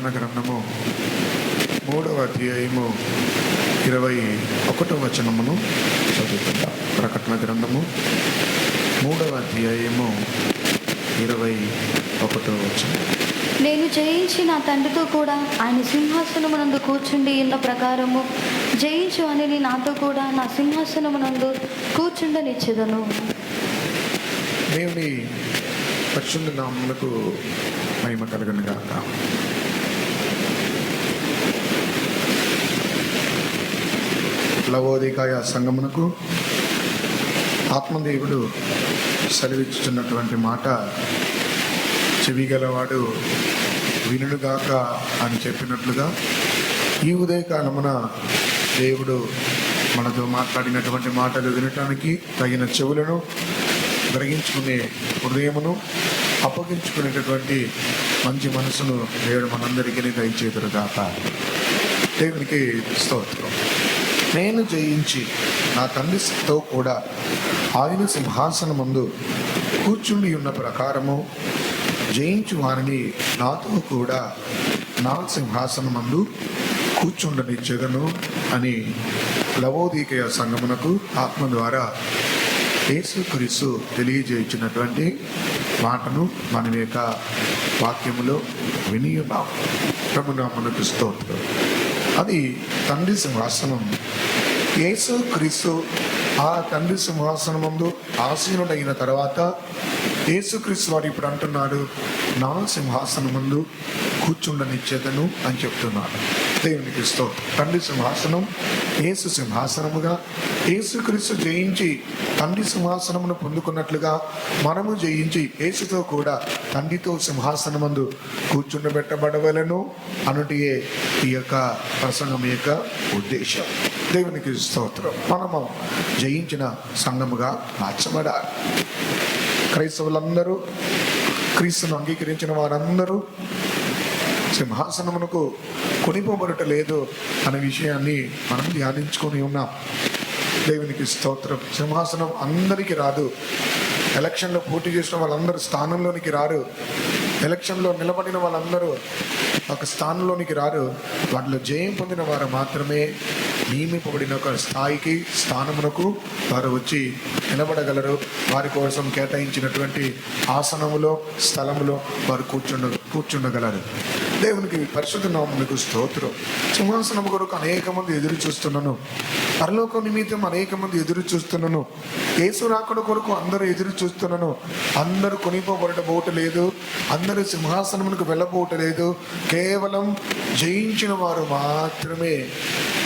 ప్రకటన గ్రంథము 3వ అధ్యాయము 21వ వచనమును చదువుకుందాం. ప్రకటన గ్రంథము 3వ అధ్యాయము 21వ వచనం. నేను జయించి నా తండ్రితో కూడా ఆయన సింహాసనమునందు కూర్చుండి ఉన్న ప్రకారము జయించు అని నాతో కూడా నా సింహాసనమునందు కూర్చుండనిచ్చెదను. దేవుని పరిశుద్ధ నామమునకు మహిమ కలుగును గాక. లవోదికాయ సంఘమునకు ఆత్మదేవుడు సెలవిచ్చుచున్నటువంటి మాట, చెవి గలవాడు వినుగాక అని చెప్పినట్లుగా ఈ ఉదయకాలమున దేవుడు మనతో మాట్లాడినటువంటి మాటలు వినటానికి తగిన చెవులను, గ్రహించుకునే హృదయమును, అప్పగించుకునేటటువంటి మంచి మనసును దేవుడు మనందరికీ దయచేతురుగాక. దేవునికి స్తోత్రం. నేను జయించి నా తండ్రితో కూడా ఆయన సింహాసనమందు కూర్చుండి ఉన్న ప్రకారము జయించు వారిని నాతో కూడా నా సింహాసనమందు కూర్చుండనిచ్చెదను అని లవోదికయ సంఘమునకు ఆత్మ ద్వారా యేసుక్రీస్తు తెలియజేయించినటువంటి మాటను మనం యొక్క వాక్యములో విని ఉన్నాం. ప్రభునామమునకు స్తోత్రం. అది తండ్రి సింహాసనం. యేసుక్రీస్తు ఆ తండ్రి సింహాసనం ముందు ఆసీనుడైన తర్వాత యేసుక్రీస్తు వారు ఇప్పుడు అంటున్నాడు, నా సింహాసనం ముందు కూర్చుండనిచ్చేదను అని చెప్తున్నాడు. దేవునికి స్తోత్రం. తండ్రి సింహాసనం యేసు సింహాసనముగా, యేసుక్రీస్తు జయించి తండ్రి సింహాసనమును పొందుకున్నట్లుగా మనము జయించి యేసుతో కూడా తండ్రితో సింహాసనమందు కూర్చుండబెట్టబడవలను అనుటియే ఈ యొక్క ప్రసంగం యొక్క ఉద్దేశం. దేవునికి స్తోత్రం. మనము జయించిన సంఘముగా మార్చబడాలి. క్రైస్తవులందరూ, క్రీస్తును అంగీకరించిన వారందరూ సింహాసనమునకు కొనిపోబడటలేదు అనే విషయాన్ని మనం ధ్యానించుకొని ఉన్నాం. దేవునికి స్తోత్రం. సింహాసనం అందరికీ రాదు. ఎలక్షన్లో పోటీ చేసిన వాళ్ళందరూ స్థానంలోనికి రారు. ఎలక్షన్లో నిలబడిన వాళ్ళందరూ ఒక స్థానంలోనికి రారు. వాటిలో జయం పొందిన వారు మాత్రమే నియమింపబడిన ఒక స్థాయికి, స్థానమునకు వారు వచ్చి నిలబడగలరు. వారి కోసం కేటాయించినటువంటి ఆసనములో, స్థలములో వారు కూర్చుండగలరు. దేవునికి పరిశుద్ధ నామమునకు స్తోత్రం. సింహాసనము కొరకు అనేక మంది ఎదురు చూస్తున్నాను. పరలోక నిమిత్తం అనేక మంది ఎదురు చూస్తున్నాను. యేసు రాకడ కొరకు అందరూ ఎదురు చూస్తున్నాను. అందరూ కొనిపోబడబోటలేదు. అందరూ సింహాసనమునకు వెళ్ళబోటలేదు. కేవలం జయించిన వారు మాత్రమే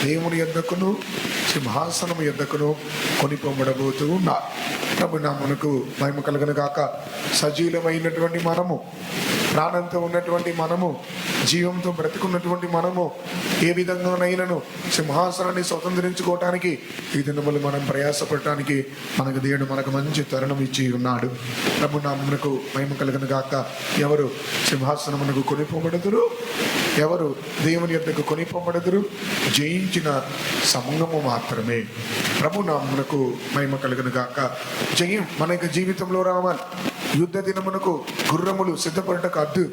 దేవుని యొద్దకును, సింహాసనము యొద్దకును కొనిపోబడబోతూ ఉన్నారు. ప్రభు నామమునకు మహిమ కలుగును గాక. సజీవమైనటువంటి మనము, ప్రాణంతో ఉన్నటువంటి మనము, జీవంతో బ్రతుకున్నటువంటి మనము ఏ విధంగానైనాను సింహాసనాన్ని స్వతంత్రించుకోవటానికి ఈ దినములు మనం ప్రయాసపడటానికి మనకు దేవుడు మనకు మంచి తరుణం ఇచ్చి ఉన్నాడు. ప్రభు నామమునకు మహిమ కలుగును గాక. ఎవరు సింహాసనమునకు కొనిపోబడదురు? ఎవరు దేవుని యొద్దకు కొనిపోబడదురు? జయించిన సంఘము మాత్రమే. ప్రభు నామమునకు మహిమ కలుగును గాక. జయం మన యొక్క జీవితంలో రావాలి. యుద్ధ దినమునకు గుర్రములు సిద్ధపడటకు అద్దు.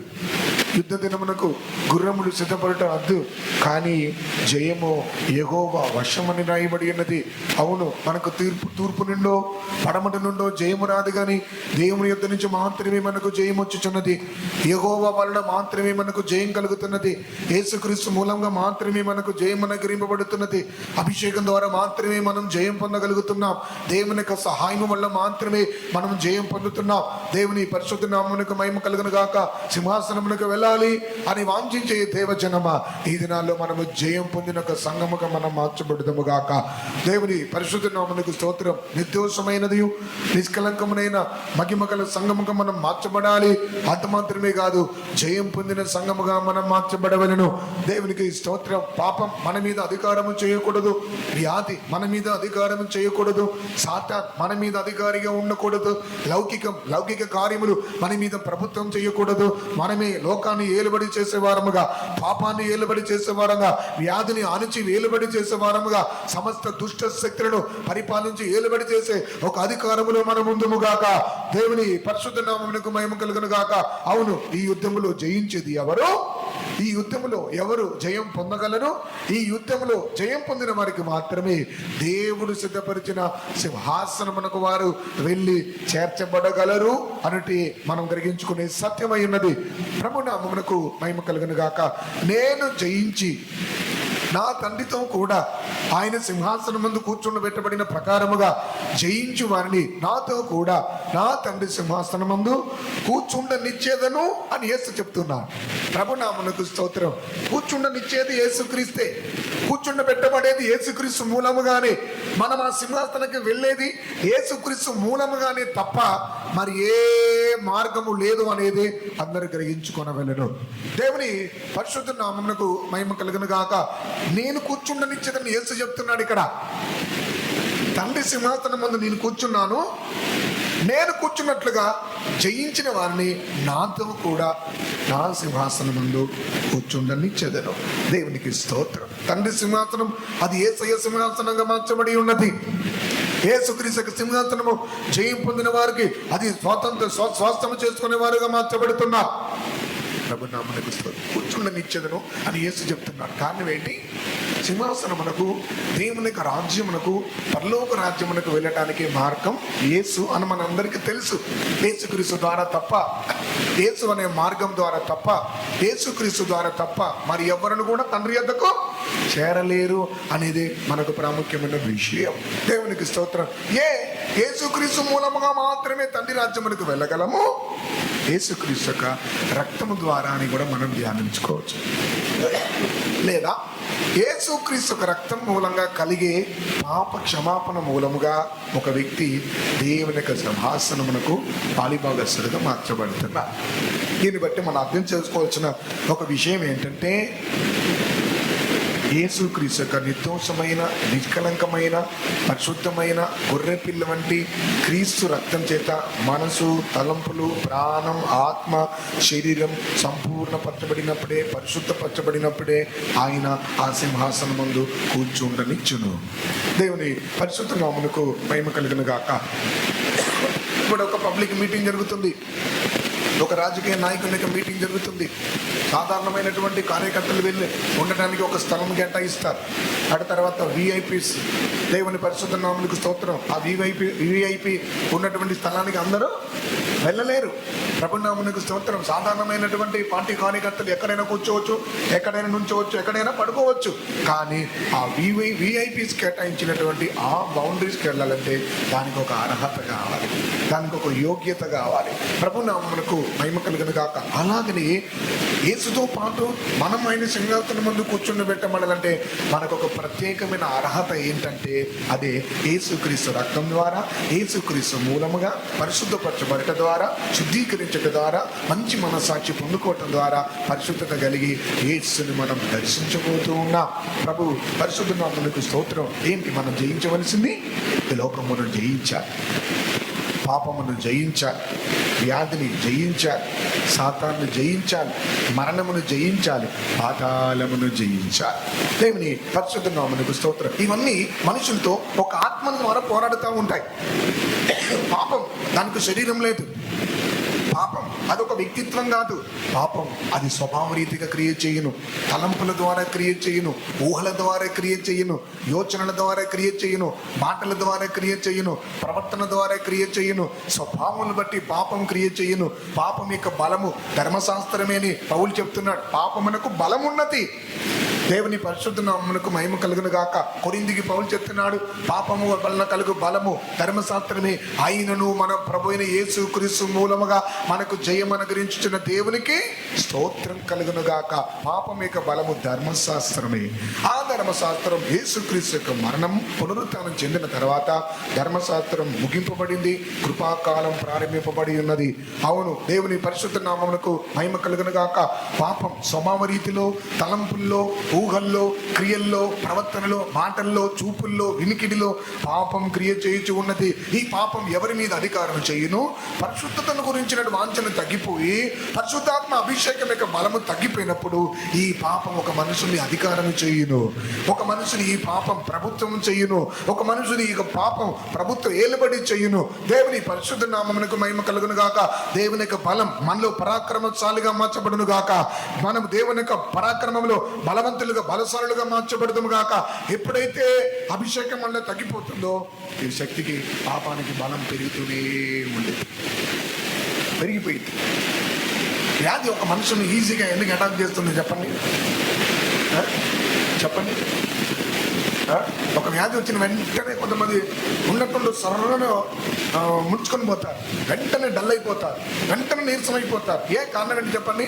యుద్ధ దినమునకు గుర్రములు సిద్ధపడట అద్దు. కానీ జయము యెహోవా వశమని రాయబడి ఉన్నది. అవును, మనకు తూర్పు నుండో పడమటి నుండో జయము రాదు, కానీ దేవుని యొద్ద నుంచి మాత్రమే మనకు జయం వచ్చుచున్నది. యెహోవా వలన మాత్రమే మనకు జయం కలుగుతున్నది. యేసుక్రీస్తు మూలంగా మాత్రమే మనకు జయం అనుగ్రహింపబడుతున్నది. అభిషేకం ద్వారా మాత్రమే మనం జయం పొందగలుగుతున్నాం. దేవుని యొక్క సహాయం వల్ల మాత్రమే మనం జయం పొందుతున్నాం. దేవుని పరిశుద్ధ నామమునకు మహిమ కలుగును గాక. సింహాసనమునకు వెళ్ళాలి అని వాంఛించే దేవజనమా, ఈ దినాల్లో మనము జయం పొందిన ఒక సంఘముగా మనం మార్చబడుదము గాక. దేవుని పరిశుద్ధ నామమునకు స్తోత్రం. నిర్దోషమైనది, నిష్కలంకమునైన మహిమగల సంఘముగా మనం మార్చబడాలి. అంత మాత్రమే కాదు, జయం పొందిన సంఘముగా మనం మార్చబడవలను. దేవునికి స్తోత్రం. పాపం మన మీద అధికారము చేయకూడదు. వ్యాధి మన మీద అధికారము చేయకూడదు. సాతాన్ మన మీద అధికారిగా ఉండకూడదు. లౌకిక కార్యములు మన మీద ప్రభుత్వం చేయకూడదు. మనమే లోకాన్ని ఏలుబడి చేసేవారముగా, పాపాన్ని ఏలుబడి చేసేవారంగా, వ్యాధిని అణిచి ఏలుబడి చేసేవారముగా, సమస్త దుష్ట శక్తులను పరిపాలించి ఏలుబడి చేసే ఒక అధికారములో మన ముందుము గాక. దేవుని పరిశుద్ధ నామమునకు మహిమ కలుగును గాక. అవును, ఈ యుద్ధములో జయించేది ఎవరు? ఈ యుద్ధములో ఎవరు జయం పొందగలరు? ఈ యుద్ధములో జయం పొందిన వారికి మాత్రమే దేవుడు సిద్ధపరిచిన సింహాసనమునకు వారు వెళ్ళి చేర్చబడగలరు అన్నటి మనం గ్రహించుకునే సత్యమై ఉన్నది. ప్రభు నామమునకు మహిమ కలుగును గాక. నేను జయించి నా తండ్రితో కూడా ఆయన సింహాసనం ముందు కూర్చుండబెట్టబడిన ప్రకారముగా జయించు వారిని నాతో కూడా నా తండ్రి సింహాసనం ముందు కూర్చుండనిచ్చేదను అని యేసు చెప్తున్నాడు. ప్రభునామమునకు స్తోత్రం. కూర్చుండనిచ్చేది యేసుక్రీస్తే, కూర్చుండబెట్టబడేది యేసుక్రీస్తు మూలముగానే. మనం ఆ సింహాసనకి వెళ్ళేది యేసుక్రీస్తు మూలముగానే తప్ప మరి ఏ మార్గము లేదు అనేది అందరూ గ్రహించుకొనవలెను. దేవుని పరిశుద్ధ నామమునకు మహిమ కలుగును గాక. నేను కూర్చుండనిచ్చేదని యేసు చెప్తున్నాడు ఇక్కడ. తండ్రి సింహాసనం ముందు నేను కూర్చున్నాను, నేను కూర్చున్నట్లుగా జయించిన వారిని నాతో కూడా నా సింహాసనం ముందు కూర్చుండనిచ్చేదను. దేవునికి స్తోత్రం. తండ్రి సింహాసనం అది యేసయ్య సింహాసనంగా మార్చబడి ఉన్నది. యేసుక్రీస్తు సింహాసనము జయం పొందిన వారికి అది స్వాస్థ్యము చేసుకునే వారుగా మార్చబడుతున్నారు. ప్రభునామమునకు స్తోత్రం. కూర్చుండనిచ్చేదను అని యేసు చెప్తున్నాడు. కారణం ఏంటి? సింహాసనమునకు, దేవుని యొక్క రాజ్యమునకు, పరలోక రాజ్యమునకు వెళ్ళటానికి మార్గం యేసు అని మనందరికీ తెలుసు. యేసుక్రీస్తు ద్వారా తప్ప, యేసు అనే మార్గం ద్వారా తప్ప, యేసుక్రీస్తు ద్వారా తప్ప మరి ఎవరిని కూడా తండ్రి యొద్దకు చేరలేరు అనేది మనకు ప్రాముఖ్యమైన విషయం. దేవునికి స్తోత్రం. యేసుక్రీస్తు మూలముగా మాత్రమే తండ్రి రాజ్యమునకు వెళ్ళగలము. యేసుక్రీస్తు యొక్క రక్తము ద్వారా అని కూడా మనం ధ్యానించుకోవచ్చు. లేదా యేసుక్రీస్తు యొక్క రక్తం మూలంగా కలిగే పాప క్షమాపణ మూలముగా ఒక వ్యక్తి దేవుని యొక్క సింహాసనమునకు పాలిభాగస్తుడిగా మార్చబడుతున్నారు. దీన్ని బట్టి మనం అర్థం చేసుకోవాల్సిన ఒక విషయం ఏంటంటే, యేసుక్రీస్తు యొక్క నిర్దోషమైన, నిష్కలంకమైన, పరిశుద్ధమైన గొర్రెపిల్ల వంటి క్రీస్తు రక్తం చేత మనసు, తలంపులు, ప్రాణం, ఆత్మ, శరీరం సంపూర్ణపరచబడినప్పుడే, పరిశుద్ధపరచబడినప్పుడే ఆయన ఆ సింహాసనం ముందు కూర్చుండనిచ్చును. దేవుని పరిశుద్ధ నామమునకు మహిమ కలుగును గాక. ఇప్పుడు ఒక పబ్లిక్ మీటింగ్ జరుగుతుంది, ఒక రాజకీయ నాయకుని యొక్క మీటింగ్ జరుగుతుంది. సాధారణమైనటువంటి కార్యకర్తలు వెళ్ళి ఉండటానికి ఒక స్థలం కేటాయిస్తారు. అటు తర్వాత విఐపీస్, దేవుని పరిశుద్ధ నామమునకు స్తోత్రం. ఆ విఐపి ఉన్నటువంటి స్థలానికి అందరూ వెళ్ళలేరు. ప్రభునామమునకు స్తోత్రం. సాధారణమైనటువంటి పార్టీ కార్యకర్తలు ఎక్కడైనా కూర్చోవచ్చు, ఎక్కడైనా నుంచోవచ్చు, ఎక్కడైనా పడుకోవచ్చు. కానీ ఆ విఐపీస్ కేటాయించినటువంటి ఆ బౌండరీస్కి వెళ్ళాలంటే దానికి ఒక అర్హత కావాలి, దానికి ఒక యోగ్యత కావాలి. ప్రభునామమునకు మహిమ కలుగును గాక. అలాగనే యేసుతో పాటు మనం ఆయన సింహాసనం ముందు కూర్చుండబెట్టబడాలంటే మనకు ఒక ప్రత్యేకమైన అర్హత ఏంటంటే అదే యేసుక్రీస్తు రక్తం ద్వారా, యేసుక్రీస్తు మూలముగా పరిశుద్ధపరచబడట ద్వారా, శుద్ధీకరించడం ద్వారా, మంచి మనస్సాక్షి పొందుకోవటం ద్వారా పరిశుద్ధత కలిగి యేసుని మనం దర్శించబోతూ ఉన్నాం. ప్రభు పరిశుద్ధ నామమునకు స్తోత్రం. ఏంటి మనం జయించవలసింది? ఈ లోకమును జయించాలి, పాపమును జయించాలి, వ్యాధిని జయించాలి, సాతాన్ని జయించాలి, మరణమును జయించాలి, పాతాళమును జయించాలి. దేవుని పరిశుద్ధ నామమునకు స్తోత్రం. ఇవన్నీ మనుషులతో ఒక ఆత్మ ద్వారా పోరాడుతూ ఉంటాయి. పాపం దానికి శరీరం లేదు. పాపం అదొక వ్యక్తిత్వం కాదు. పాపం అది స్వభావ రీతిగా క్రియేట్ చేయను, తలంపుల ద్వారా క్రియేట్ చేయను, ఊహల ద్వారా క్రియేట్ చేయను, యోచనల ద్వారా క్రియేట్ చేయను, మాటల ద్వారా క్రియేట్ చేయను, ప్రవర్తన ద్వారా క్రియేట్ చేయను, స్వభావం బట్టి పాపం క్రియేట్ చేయను. పాపం యొక్క బలము ధర్మశాస్త్రమే అని పౌలు చెప్తున్నాడు. పాపమునకు బలం ఉన్నది. దేవుని పరిశుద్ధ నామమునకు మహిమ కలుగును గాక. కొరింథీకి పౌలు చెప్తున్నాడు, పాపము వలన కలుగు బలము ధర్మశాస్త్రమే, అయినను మన ప్రభు అయిన యేసుక్రీస్తు మూలముగా మనకు జయం అనుగ్రహించుచున్న దేవునికి స్తోత్రం కలుగును గాక. పాపం యొక్క బలము ధర్మశాస్త్రమే. ఆ ధర్మశాస్త్రం యేసుక్రీస్తు యొక్క మరణం, పునరుత్థానం చెందిన తర్వాత ధర్మశాస్త్రం ముగింపబడింది, కృపాకాలం ప్రారంభింపబడి ఉన్నది. అవును, దేవుని పరిశుద్ధ నామమునకు మహిమ కలుగును గాక. పాపం స్వభావ రీతిలో, తలంపుల్లో, ఊహల్లో, క్రియల్లో, ప్రవర్తనలో, మాటల్లో, చూపుల్లో, వినికిడిలో పాపం క్రియ చేయుచు ఉన్నది. ఈ పాపం ఎవరి మీద అధికారం చేయును? పరిశుద్ధతను గురించిన వాంఛన తగ్గిపోయి పరిశుద్ధాత్మ అభిషేకం యొక్క బలము తగ్గిపోయినప్పుడు ఈ పాపం ఒక మనుషుని అధికారం చేయును. ఒక మనుషుని ఈ పాపం ప్రభుత్వం చేయును. ఒక మనుషుని ఈ పాపం ప్రభుత్వం ఏలుబడి చేయును. దేవుని పరిశుద్ధ నామమునకు మహిమ కలుగును గాక. దేవుని యొక్క బలం మనలో పరాక్రమశాలిగా మార్చబడును గాక. మనం దేవుని యొక్క పరాక్రమంలో బలవంతులుగా, బలశాలులుగా మార్చబడుదుము గాక. ఎప్పుడైతే అభిషేకం వల్ల తగ్గిపోతుందో ఈ శక్తికి, పాపానికి బలం పెరుగుతూనే ఉండేది, పెరిగిపోయింది. వ్యాధి ఒక మనుషుని ఈజీగా ఎందుకు అటాక్ చేస్తుంది చెప్పండి? చెప్పండి. ఒక వ్యాధి వచ్చిన వెంటనే కొంతమంది ఉన్నట్టుండి సర్రను ముంచుకొని పోతారు, వెంటనే డల్ అయిపోతారు, వెంటనే నీరసం అయిపోతారు. ఏ కారణం ఏంటి చెప్పండి?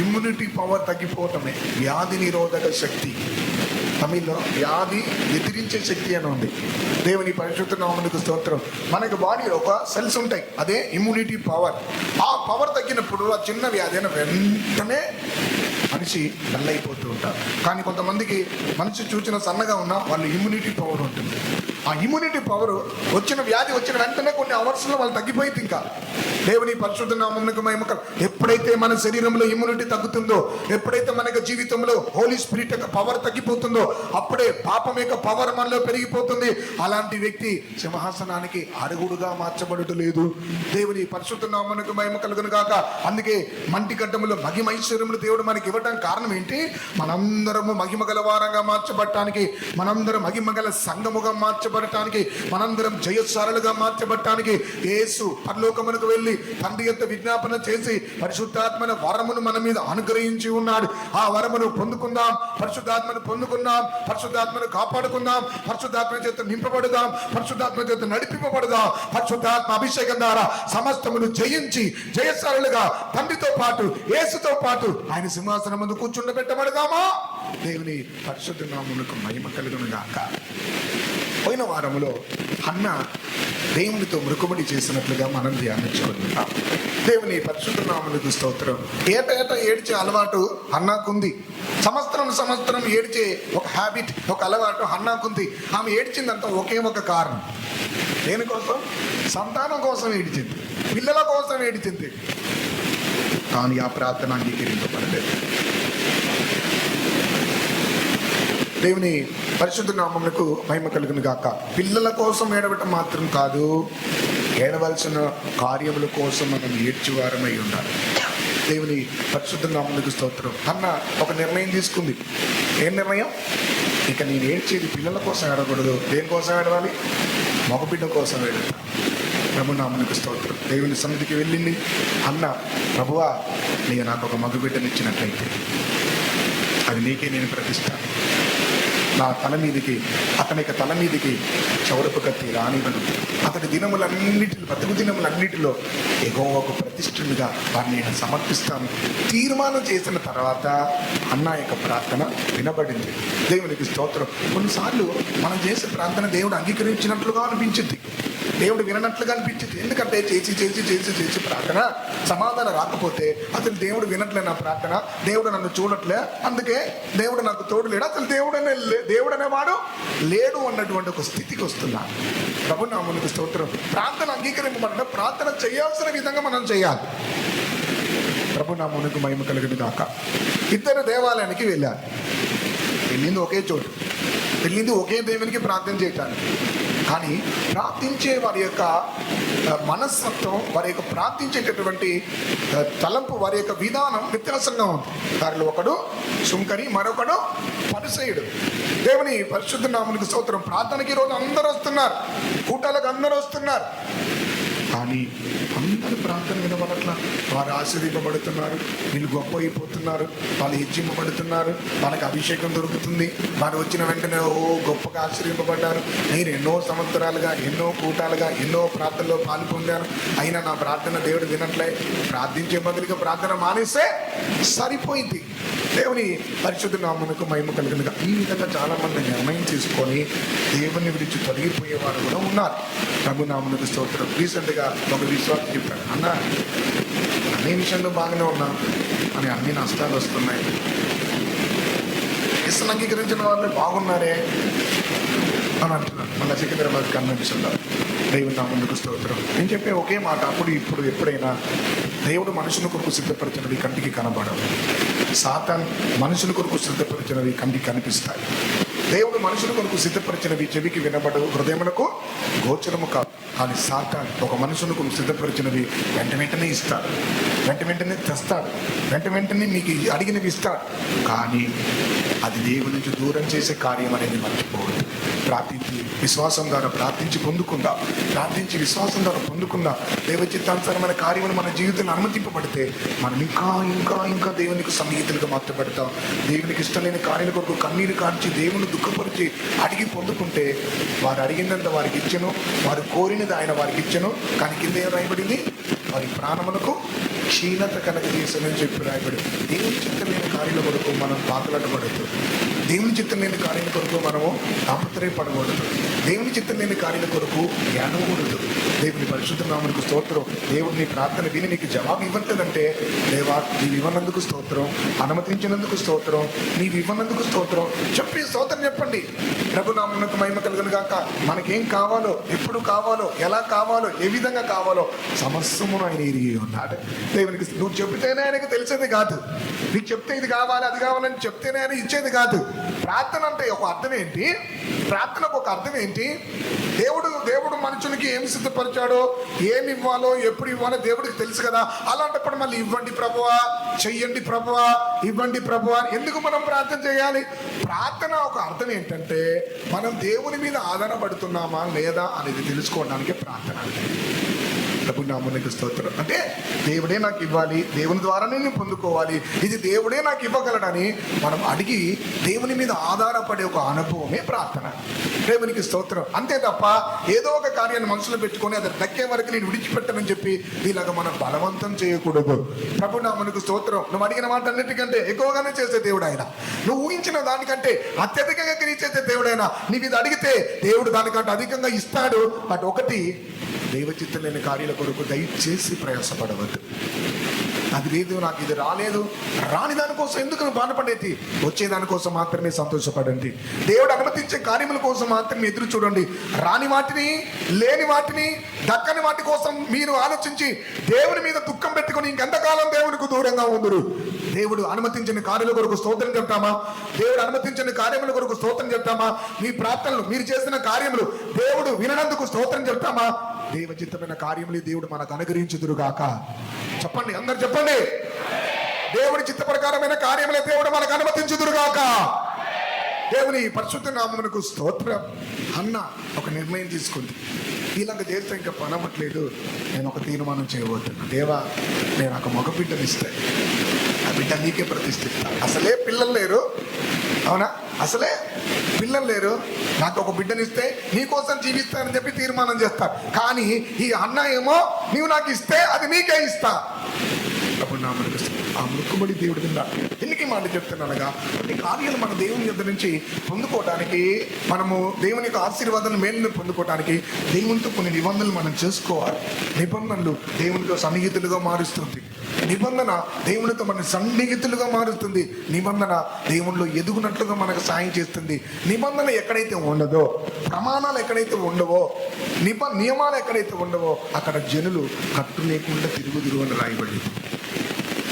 ఇమ్యూనిటీ పవర్ తగ్గిపోవటమే. వ్యాధి నిరోధక శక్తి, తమిళ్లో వ్యాధి ఎదిరించే శక్తి అని ఉంది. దేవుని పరిశుద్ధ నామమునకు స్తోత్రం. మనకు బాడీలో ఒక సెల్స్ ఉంటాయి, అదే ఇమ్యూనిటీ పవర్. ఆ పవర్ తగ్గినప్పుడు ఆ చిన్న వ్యాధి అయిన వెంటనే మనిషి డల్ అయిపోతూ ఉంటారు. కానీ కొంతమందికి మనిషి చూసిన సన్నగా ఉన్నా వాళ్ళు ఇమ్యూనిటీ పవర్ ఉంటుంది. ఆ ఇమ్యూనిటీ పవర్ వచ్చిన వ్యాధి వచ్చిన వెంటనే కొన్ని అవర్స్లో వాళ్ళు తగ్గిపోయింది. ఇంకా దేవుని పరిశుద్ధ నామమునకు మహిమ. ఎప్పుడైతే మన శరీరంలో ఇమ్యూనిటీ తగ్గుతుందో, ఎప్పుడైతే మనకు జీవితంలో హోలీ స్పిరిట్ యొక్క పవర్ తగ్గిపోతుందో, అప్పుడే పాపం యొక్క పవర్ మనలో పెరిగిపోతుంది. అలాంటి వ్యక్తి సింహాసనానికి అరుగుడుగా మార్చబడుట లేదు. దేవుని పరిశుద్ధ నామమునకు మహిమ కలుగును గాక. అందుకే మంటి గడ్డములో మహిమైశ్వర్యములు దేవుడు మనకి ఇవ్వడానికి కారణం ఏంటి? మనందరము మహిమ గల వారంగా మార్చబడటానికి, మనందరం మహిమ గల సంఘముగా మార్చబడటానికి, మనందరం జయశాలులుగా మార్చబడటానికి యేసు పరలోకమునకు వెళ్ళి తండ్రి యొక్క విజ్ఞాపన చేసి పరిశుద్ధాత్మన వరమును మన మీద అనుగ్రహించి ఉన్నాడు. ఆ వరమును పొందుకుందాం, పరిశుద్ధాత్మను పొందుకుందాం, పరిశుద్ధాత్మను కాపాడుకుందాం, పరిశుద్ధాత్మ చేత నింపబడుదాం, పరిశుద్ధాత్మ చేత నడిపింపబడుదాం. పరిశుద్ధాత్మ అభిషేకం ద్వారా సమస్తమును జయించి జయశాలులుగా తండ్రితో పాటు, యేసుతో పాటు ఆయన సింహాసనం ముందు కూర్చుండబెట్టబడదామా? దేవుని పరిశుద్ధ నామమునకు మహిమ కలుగును గాక. పోయిన వారములో హన్న దేవునితో మృకుబడి చేసినట్లుగా మనం ధ్యానించుకుంటున్నాం. దేవుని పరిశుద్ధ నామమునకు స్తోత్రం. ఏటా ఏడ్చే అలవాటు హన్నాకుంది. సంవత్సరం ఏడ్చే ఒక హ్యాబిట్, ఒక అలవాటు హన్నాకుంది. ఆమె ఏడ్చిందంతా ఒకే ఒక కారణం. దేనికోసం? సంతానం కోసం ఏడ్చింది, పిల్లల కోసం ఏడ్చింది. కానీ ఆ ప్రార్థన అంగీకరింపబడలేదు. దేవుని పరిశుద్ధ నామమునకు మహిమ కలుగును గాక. పిల్లల కోసం ఏడవటం మాత్రం కాదు, ఏడవలసిన కార్యముల కోసం మనం ఏడ్చేవారమై ఉండాలి. దేవుని పరిశుద్ధ నామమునకు స్తోత్రం. అన్న ఒక నిర్ణయం తీసుకుంది. ఏం నిర్ణయం? ఇక నేను ఏడ్చేది పిల్లల కోసం ఏడకూడదు. దేనికోసం ఏడవాలి? మగబిడ్డ కోసం ఏడతాను. ప్రభు నామమునకు స్తోత్రం. దేవుని సన్నిధికి వెళ్ళింది. అన్న, ప్రభువా, నీకు నాకు ఒక మగబిడ్డనిచ్చినట్లయితే అది నీకే నేను ప్రతిష్టాను. నా తల మీదికి, అతని యొక్క తల మీదికి చౌరపు కత్తి రానివ్వను. అతడి దినములన్నిటిలో, బతుకు దినములన్నిటిలో యెహోవాకు ప్రతిష్ఠునిగా వారిని నేను సమర్పిస్తాను. తీర్మానం చేసిన తర్వాత అన్న యొక్క ప్రార్థన వినబడింది. దేవునికి స్తోత్రం. కొన్నిసార్లు మనం చేసే ప్రార్థన దేవుడు అంగీకరించినట్లుగా అనిపించింది, దేవుడు వినట్లుగా అనిపించింది. ఎందుకంటే చేసి ప్రార్థన సమాధానం రాకపోతే అసలు దేవుడు వినట్లే నా ప్రార్థన, దేవుడు నన్ను చూడట్లే, అందుకే దేవుడు నాకు తోడు లేడు, అసలు దేవుడు అనేవాడు లేడు అన్నటువంటి ఒక స్థితికి వస్తున్నాను. ప్రభు నామమునకు స్తోత్రం. ప్రార్థన అంగీకరింపబడిన ప్రార్థన చేయాల్సిన విధంగా మనం చేయాలి. ప్రభు నామమునకు మహిమ కలుగును గాక. ఇద్దరు దేవాలయానికి వెళ్ళారు. వెళ్ళింది ఒకే చోటు, వెళ్ళింది ఒకే దేవునికి ప్రార్థన చేయటానికి. కానీ ప్రార్థించే వారి యొక్క మనస్తత్వం, వారి యొక్క ప్రార్థించేటటువంటి తలంపు, వారి యొక్క విధానం వ్యత్యాసంగా ఉంది. వారిలో ఒకడు సుంకరి, మరొకడు పరిసయుడు. దేవుని పరిశుద్ధ నామమునకు స్తోత్రం. ప్రార్థనకి రోజు అందరూ వస్తున్నారు, కూటాలకు అందరూ వస్తున్నారు. కానీ అందరూ ప్రార్థన వినబడట్లా. వారు ఆశీర్వదింపబడుతున్నారు, వీళ్ళు గొప్ప అయిపోతున్నారు, వాళ్ళు హెచ్చింపబడుతున్నారు, వాళ్ళకి అభిషేకం దొరుకుతుంది. వారు వచ్చిన వెంటనే గొప్పగా ఆశీర్వింపబడ్డారు. నేను ఎన్నో సంవత్సరాలుగా, ఎన్నో కూటాలుగా, ఎన్నో ప్రార్థనలో పాలు పొందాను, అయినా నా ప్రార్థన దేవుడు వినట్లే. ప్రార్థించే బదులుగా ప్రార్థన మానేస్తే సరిపోయింది. దేవుని పరిశుద్ధ నామమునకు మహిమ కలుగునుగా. ఈ విధంగా చాలా మంది నిర్ణయం తీసుకొని దేవుని విడిచి తొలగిపోయేవారు కూడా ఉన్నారు. ప్రభు నామమునకు స్తోత్రం. రీసెంట్గా ఒక విశ్వాసం చెప్పాడు, అన్న అన్ని విషయంలో బాగానే ఉన్నా అని అన్ని నష్టాలు వస్తున్నాయి, యేసుని అంగీకరించిన వాళ్ళే బాగున్నారే అని అంటున్నాను. మళ్ళీ సికింద్రాబాద్ కన్వెన్షన్లో దేవుని నా ముందుకు స్తోత్రం. నేను చెప్పే ఒకే మాట, అప్పుడు ఇప్పుడు ఎప్పుడైనా దేవుడు మనుషుల కొరకు సిద్ధపరిచినవి కంటికి కనబడవు, సాతాన్ మనుషుల కొరకు సిద్ధపరిచినవి కంటికి కనిపిస్తాయి. దేవుడు మనుషుల కొరకు సిద్ధపరిచినవి చెవికి వినబడవు, హృదయమునకు గోచరము కాదు. కానీ సాతాన్ ఒక మనుషులకు సిద్ధపరిచినవి వెంటనే ఇస్తాడు, వెంటనే తెస్తాడు, వెంటనే మీకు అడిగినవి ఇస్తాడు. కానీ అది దేవుడి నుంచి దూరం చేసే కార్యం అనేది మర్చిపోవద్దు. ప్రార్థించి విశ్వాసం ద్వారా ప్రార్థించి పొందుకుందా, ప్రార్థించి విశ్వాసం ద్వారా పొందుకుందా దేవ చిత్తానుసారమైన కార్యములు మన జీవితంలో అనుమతింపబడితే మనం ఇంకా ఇంకా ఇంకా దేవునికి సన్నిహితులుగా మార్చబడతాం. దేవునికి ఇష్టం లేని కార్యాల కొరకు కన్నీరు కాల్చి దేవుని దుఃఖపరిచి అడిగి పొందుకుంటే వారు అడిగినంత వారికి ఇచ్చెను, వారు కోరినది ఆయన వారికి ఇచ్చెను. కానీ కింద ఏం రాయబడింది? వారి ప్రాణములకు క్షీణత కలగజేసనని చెప్పి రాయబడి. దేవుని చిత్తం లేని కార్యాల కొరకు మనం పాకులాటపడద్దు, దేవుని చిత్తం లేని కార్యాల కొరకు మనము తాపత్రయపడకూడదు, దేవుని చిత్తం లేని కార్యాల కొరకు జ్ఞానకూడదు. దేవుని పరిశుద్ధ నామమునకు స్తోత్రం. దేవుడు నీ ప్రార్థన విని నీకు జవాబు ఇవ్వట్లేదంటే, దేవా నీవు ఇవ్వనందుకు స్తోత్రం, అనుమతించినందుకు స్తోత్రం, నీవు ఇవ్వనందుకు స్తోత్రం చెప్పి స్తోత్రం చెప్పండి. ప్రభు నామమునకు మహిమ కలుగును గాక. మనకేం కావాలో, ఎప్పుడు కావాలో, ఎలా కావాలో, ఏ విధంగా కావాలో సమస్తమును ఆయన ఎరిగి ఉన్నాడు. దేవునికి నువ్వు చెబితేనే ఆయనకు తెలిసేది కాదు, నీకు చెప్తే ఇది కావాలి అది కావాలని చెప్తేనే ఆయన ఇచ్చేది కాదు. ప్రార్థన అంటే ఒక అర్థం ఏంటి? ప్రార్థనకు ఒక అర్థం ఏంటి? దేవుడు మనుషులకి ఏమి సిద్ధపరిచాడో, ఏమి ఇవ్వాలో, ఎప్పుడు ఇవ్వాలో దేవుడికి తెలుసు కదా. అలాంటప్పుడు మళ్ళీ ఇవ్వండి ప్రభువా, చెయ్యండి ప్రభువా, ఇవ్వండి ప్రభువా ఎందుకు మనం ప్రార్థన చేయాలి? ప్రార్థన ఒక అర్థం ఏంటంటే మనం దేవుని మీద ఆధారపడుతున్నామా లేదా అనేది తెలుసుకోవడానికి ప్రార్థన. ప్రభు నామమునకు స్తోత్రం. అంటే దేవుడే నాకు ఇవ్వాలి, దేవుని ద్వారానే నేను పొందుకోవాలి, ఇది దేవుడే నాకు ఇవ్వగలడని మనం అడిగి దేవుని మీద ఆధారపడే ఒక అనుభవమే ప్రార్థన. దేవునికి స్తోత్రం. అంతే తప్ప ఏదో ఒక కార్యాన్ని మనసులో పెట్టుకొని అది దక్కే వరకు నేను విడిచిపెట్టనని చెప్పి ఇలాగ మనం బలవంతం చేయకూడదు. ప్రభు నామమునకు స్తోత్రం. నువ్వు అడిగిన మాట అన్నిటికంటే ఎక్కువగానే చేసే దేవుడు ఆయన. నువ్వు ఊహించిన దానికంటే అత్యధికంగా చేసే దేవుడైనా నీవు ఇది అడిగితే దేవుడు దానికంటే అధికంగా ఇస్తాడు. బట్ ఒకటి, దైవ చిత్తం లేని కార్యాల కొరకు దయచేసి ప్రయాసపడవద్దు. అది లేదు, నాకు ఇది రాలేదు, రాని దానికోసం ఎందుకు నువ్వు బాధపడేది? వచ్చేదానికోసం మాత్రమే సంతోషపడండి. దేవుడు అనుమతించే కార్యముల కోసం మాత్రమే ఎదురు చూడండి. రాని వాటిని, లేని వాటిని, దక్కని వాటి కోసం మీరు ఆలోచించి దేవుని మీద దుఃఖం పెట్టుకుని ఇంకెంతకాలం దేవునికి దూరంగా ఉందరు. దేవుడు అనుమతించిన కార్యాల కొరకు స్తోత్రం చెప్తామా? దేవుడు అనుమతించిన కార్యముల కొరకు స్తోత్రం చెప్తామా? మీ ప్రార్థనలు, మీరు చేసిన కార్యములు దేవుడు విననందుకు స్తోత్రం చెప్తామా? దేవచిత్తమైన కార్యములు దేవుడు మనకు అనుగ్రహించుదురుగాక. చెప్పండి, అందరు చెప్పండి. దేవుడి చిత్త ప్రకారమైన కార్యములే దేవుడు మనకు అనుమతించుదురుగాక. దేవుని పరిశుద్ధ నామమునకు స్తోత్రం. అన్న ఒక నిర్ణయం తీసుకుంది, ఇలాగ చేస్తే ఇంకా పనవట్లేదు, నేను ఒక తీర్మానం చేయబోతున్నా. దేవా, నేను ఒక మగ బిడ్డని ఇస్తే ఆ బిడ్డ నీకే ప్రతిష్ఠిస్తా. అసలే పిల్లలు లేరు, అవునా? అసలే పిల్లలు లేరు, నాకు ఒక బిడ్డనిస్తే నీకోసం జీవిస్తానని చెప్పి తీర్మానం చేస్తారు. కానీ ఈ అన్న ఏమో నీవు నాకు ఇస్తే అది నీకే ఇస్తా. అప్పుడు నా మనకు ఆ మొక్కుబడి దేవుడి మీద ఎందుకు మాట చెప్తున్నానగా, కొన్ని కార్యాలు మన దేవుని యొద్ద నుంచి పొందుకోవడానికి, మనము దేవుని యొక్క ఆశీర్వాదాలను మేలును పొందుకోవడానికి దేవునితో కొన్ని నిబంధనలు మనం చేసుకోవాలి. నిబంధనలు దేవునితో సన్నిహితులుగా మారుస్తుంది. నిబంధన దేవునితో మన సన్నిహితులుగా మారుస్తుంది. నిబంధన దేవునిలో ఎదుగునట్లుగా మనకు సాయం చేస్తుంది. నిబంధన ఎక్కడైతే ఉండదో, ప్రమాణాలు ఎక్కడైతే ఉండవో, నియమాలు ఎక్కడైతే ఉండవో అక్కడ జనులు కట్టు లేకుండా తిరుగుదురు అని రాయబడింది.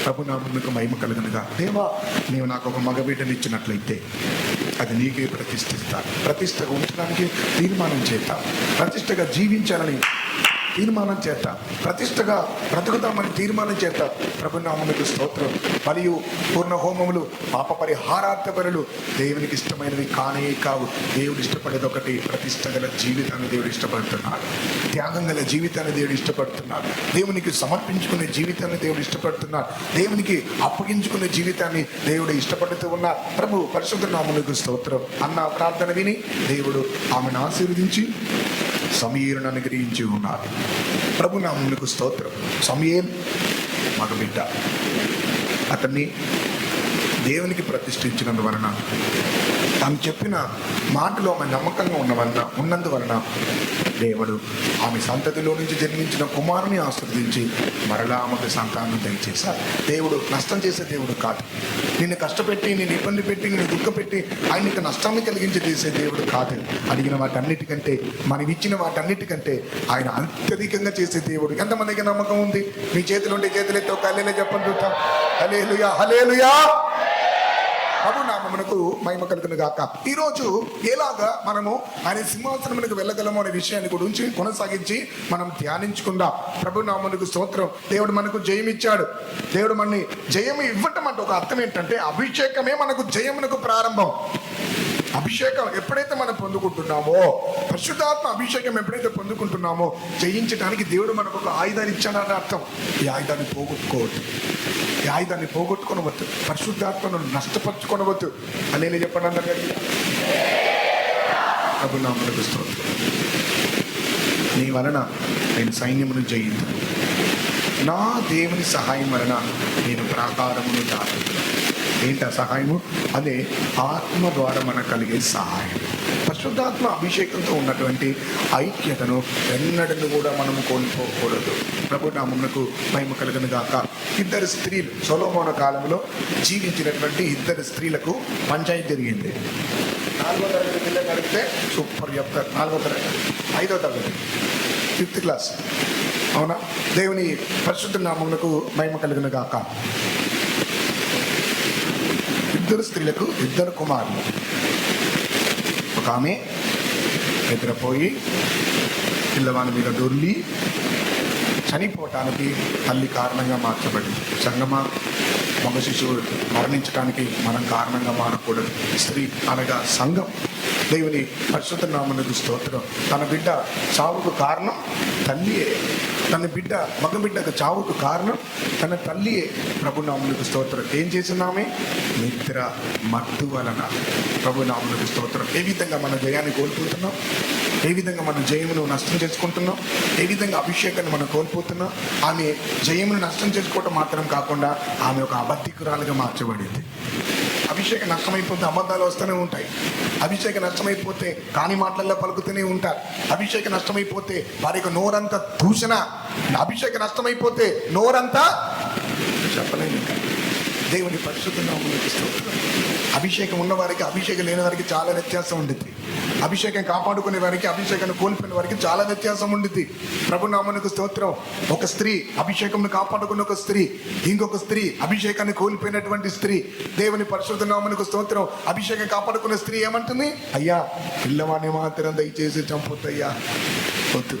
ప్రభు నామమునకు మహిమ కలుగునుగా. దేవా, నీవు నాకు ఒక మగబిడ్డని ఇచ్చినట్లయితే అది నీకే ప్రతిష్ఠిస్తాను. ప్రతిష్టగా ఉంచడానికి తీర్మానం చేద్దాం, ప్రతిష్టగా జీవించాలని తీర్మానం చేద్దాం, ప్రతిష్టగా బ్రతుకుతామని తీర్మానం చేద్దాం. ప్రభు నామమునకు స్తోత్రం. మరియు పూర్ణ హోమములు, పాప పరిహారార్థ బలులు దేవునికి ఇష్టమైనవి కానే కావు. దేవుడు ఇష్టపడేది ఒకటి, ప్రతిష్ట గల జీవితాన్ని దేవుడు ఇష్టపడుతున్నాడు. త్యాగం గల జీవితాన్ని దేవుడు ఇష్టపడుతున్నాడు. దేవునికి సమర్పించుకునే జీవితాన్ని దేవుడు ఇష్టపడుతున్నాడు. దేవునికి అప్పగించుకునే జీవితాన్ని దేవుడు ఇష్టపడుతూ ఉన్నాడు. ప్రభు పరిశుద్ధ నామమునకు స్తోత్రం. అన్న ప్రార్థన విని దేవుడు ఆమెను ఆశీర్వదించి సమూయేలును అనుగ్రహించి ఉన్నారు. ప్రభు నామమునకు స్తోత్రం. సమూయేలు మగబిడ్డ, అతన్ని దేవునికి ప్రతిష్ఠించినందువలన, తాను చెప్పిన మాటలో ఆమె నమ్మకంగా ఉన్నందువలన దేవుడు ఆమె సంతతిలో నుంచి జన్మించిన కుమారుని ఆశీర్వదించి మరలా ఆమెకు సంతానం దయచేశారు. దేవుడు నష్టం చేసే దేవుడు కాదు. నిన్ను కష్టపెట్టి, నిన్ను ఇబ్బంది పెట్టి, నిన్ను దుఃఖపెట్టి ఆయన నీకు నష్టాన్ని కలిగించి చేసే దేవుడు కాదు. అడిగిన వాటన్నిటికంటే, మనం ఇచ్చిన వాటన్నిటికంటే ఆయన అత్యధికంగా చేసే దేవుడు. ఎంతమందికి నమ్మకం ఉంది? మీ చేతులు ఉంటే చేతులెత్తి ఒక హల్లెలూయా చెప్పండి చూద్దాం. హల్లెలూయా, హల్లెలూయా. ప్రభు నామమునకు మహిమ కలుగును గాక. ఈరోజు ఎలాగా మనము ఆయన సింహాసనమునకు వెళ్ళగలము అనే విషయాన్ని గురించి కొనసాగించి మనం ధ్యానించుకుందాం. ప్రభు నామమునకు స్తోత్రం. దేవుడు మనకు జయం ఇచ్చాడు. దేవుడు మనని జయం ఇవ్వటం అంటే ఒక అర్థం ఏంటంటే, అభిషేకమే మనకు జయమునకు ప్రారంభం. అభిషేకం ఎప్పుడైతే మనం పొందుకుంటున్నామో, పరిశుద్ధాత్మ అభిషేకం ఎప్పుడైతే పొందుకుంటున్నామో, జయించడానికి దేవుడు మనకు ఒక ఆయుధాన్ని ఇచ్చాడని అర్థం. ఈ ఆయుధాన్ని పోగొట్టుకోవద్దు, ఈ ఆయుధాన్ని పోగొట్టుకొనవద్దు, పరిశుద్ధాత్మను నష్టపరుచుకొనవద్దు. అని చెప్పండి అందరికీ. ప్రభునామమునకు స్తోత్రం. నీ వలన నేను సైన్యమును జయించను, నా దేవుని సహాయం వలన నేను ప్రాకారమును దాటుతాను. ఏంటి ఆ సహాయము? అదే ఆత్మ ద్వారా మనకు కలిగే సహాయం. పరిశుద్ధాత్మ అభిషేకంతో ఉన్నటువంటి ఐక్యతను ఎన్నడను కూడా మనము కోల్పోకూడదు. ప్రభు నామమునకు మహిమ కలుగును గాక. ఇద్దరు స్త్రీలు సొలొమోను కాలంలో జీవించినటువంటి ఇద్దరు స్త్రీలకు పంచాయతీ జరిగింది. 4వ తరగతి పిల్లలు అడిగితే సూపర్ చెప్తారు. 4వ తరగతి, 5వ తరగతి, 5th క్లాస్. అవునా? దేవుని పరిశుద్ధ నామమునకు మహిమ కలుగును గాక. ఇద్దరు స్త్రీలకు 2 కుమారులు. ఒక ఆమె నిద్రపోయి పిల్లవాని మీద దొర్లి చనిపోవటానికి తల్లి కారణంగా మార్చబడింది. సంగమా, మగ శిశువు మరణించడానికి మనం కారణంగా మారకూడదు. స్త్రీ అనగా సంఘం. దేవుని పరిశుద్ధ నామమునకు స్తోత్రం. తన బిడ్డ చావుకు కారణం తల్లియే. తన బిడ్డ, మగ బిడ్డకు చావుకు కారణం తన తల్లియే. ప్రభు నామమునకు స్తోత్రం. ఏం చేస్తున్నామే? నిద్ర మత్తు వలన. ప్రభు నామమునకు స్తోత్రం. ఏ విధంగా మన జయాన్ని కోల్పోతున్నాం, ఏ విధంగా మన జయమును నష్టం చేసుకుంటున్నాం, ఏ విధంగా అభిషేకాన్ని మనం కోల్పోతున్నాం. ఆమె జయమును నష్టం చేసుకోవటం మాత్రం కాకుండా ఆమె ఒక అబద్ధికురాలుగా మార్చబడింది. అభిషేకం నష్టమైపోతే అబద్ధాలు వస్తూనే ఉంటాయి. అభిషేకం నష్టమైపోతే కాని మాటల్లో పలుకుతూనే ఉంటారు. అభిషేకం నష్టమైపోతే వారి యొక్క నోరంతా దూషణ. అభిషేకం నష్టమైపోతే నోరంతా చెప్పలేను. దేవుని పరిశుద్ధ నామమునకు స్తోత్రం. అభిషేకం ఉన్న వారికి, అభిషేకం లేని వారికి చాలా వ్యత్యాసం ఉంటుంది. అభిషేకం కాపాడుకునే వారికి, అభిషేకాన్ని కోల్పోయిన వారికి చాలా వ్యత్యాసం ఉంటుంది. ప్రభు నామమునకు స్తోత్రం. ఒక స్త్రీ అభిషేకంను కాపాడుకున్న ఒక స్త్రీ, ఇంకొక స్త్రీ అభిషేకాన్ని కోల్పోయినటువంటి స్త్రీ. దేవుని పరిశుద్ధ నామమునకు స్తోత్రం. అభిషేకం కాపాడుకున్న స్త్రీ ఏమంటుంది? అయ్యా, పిల్లవాడిని మాత్రం దయచేసి చంపొద్దయ్యా, వద్దు.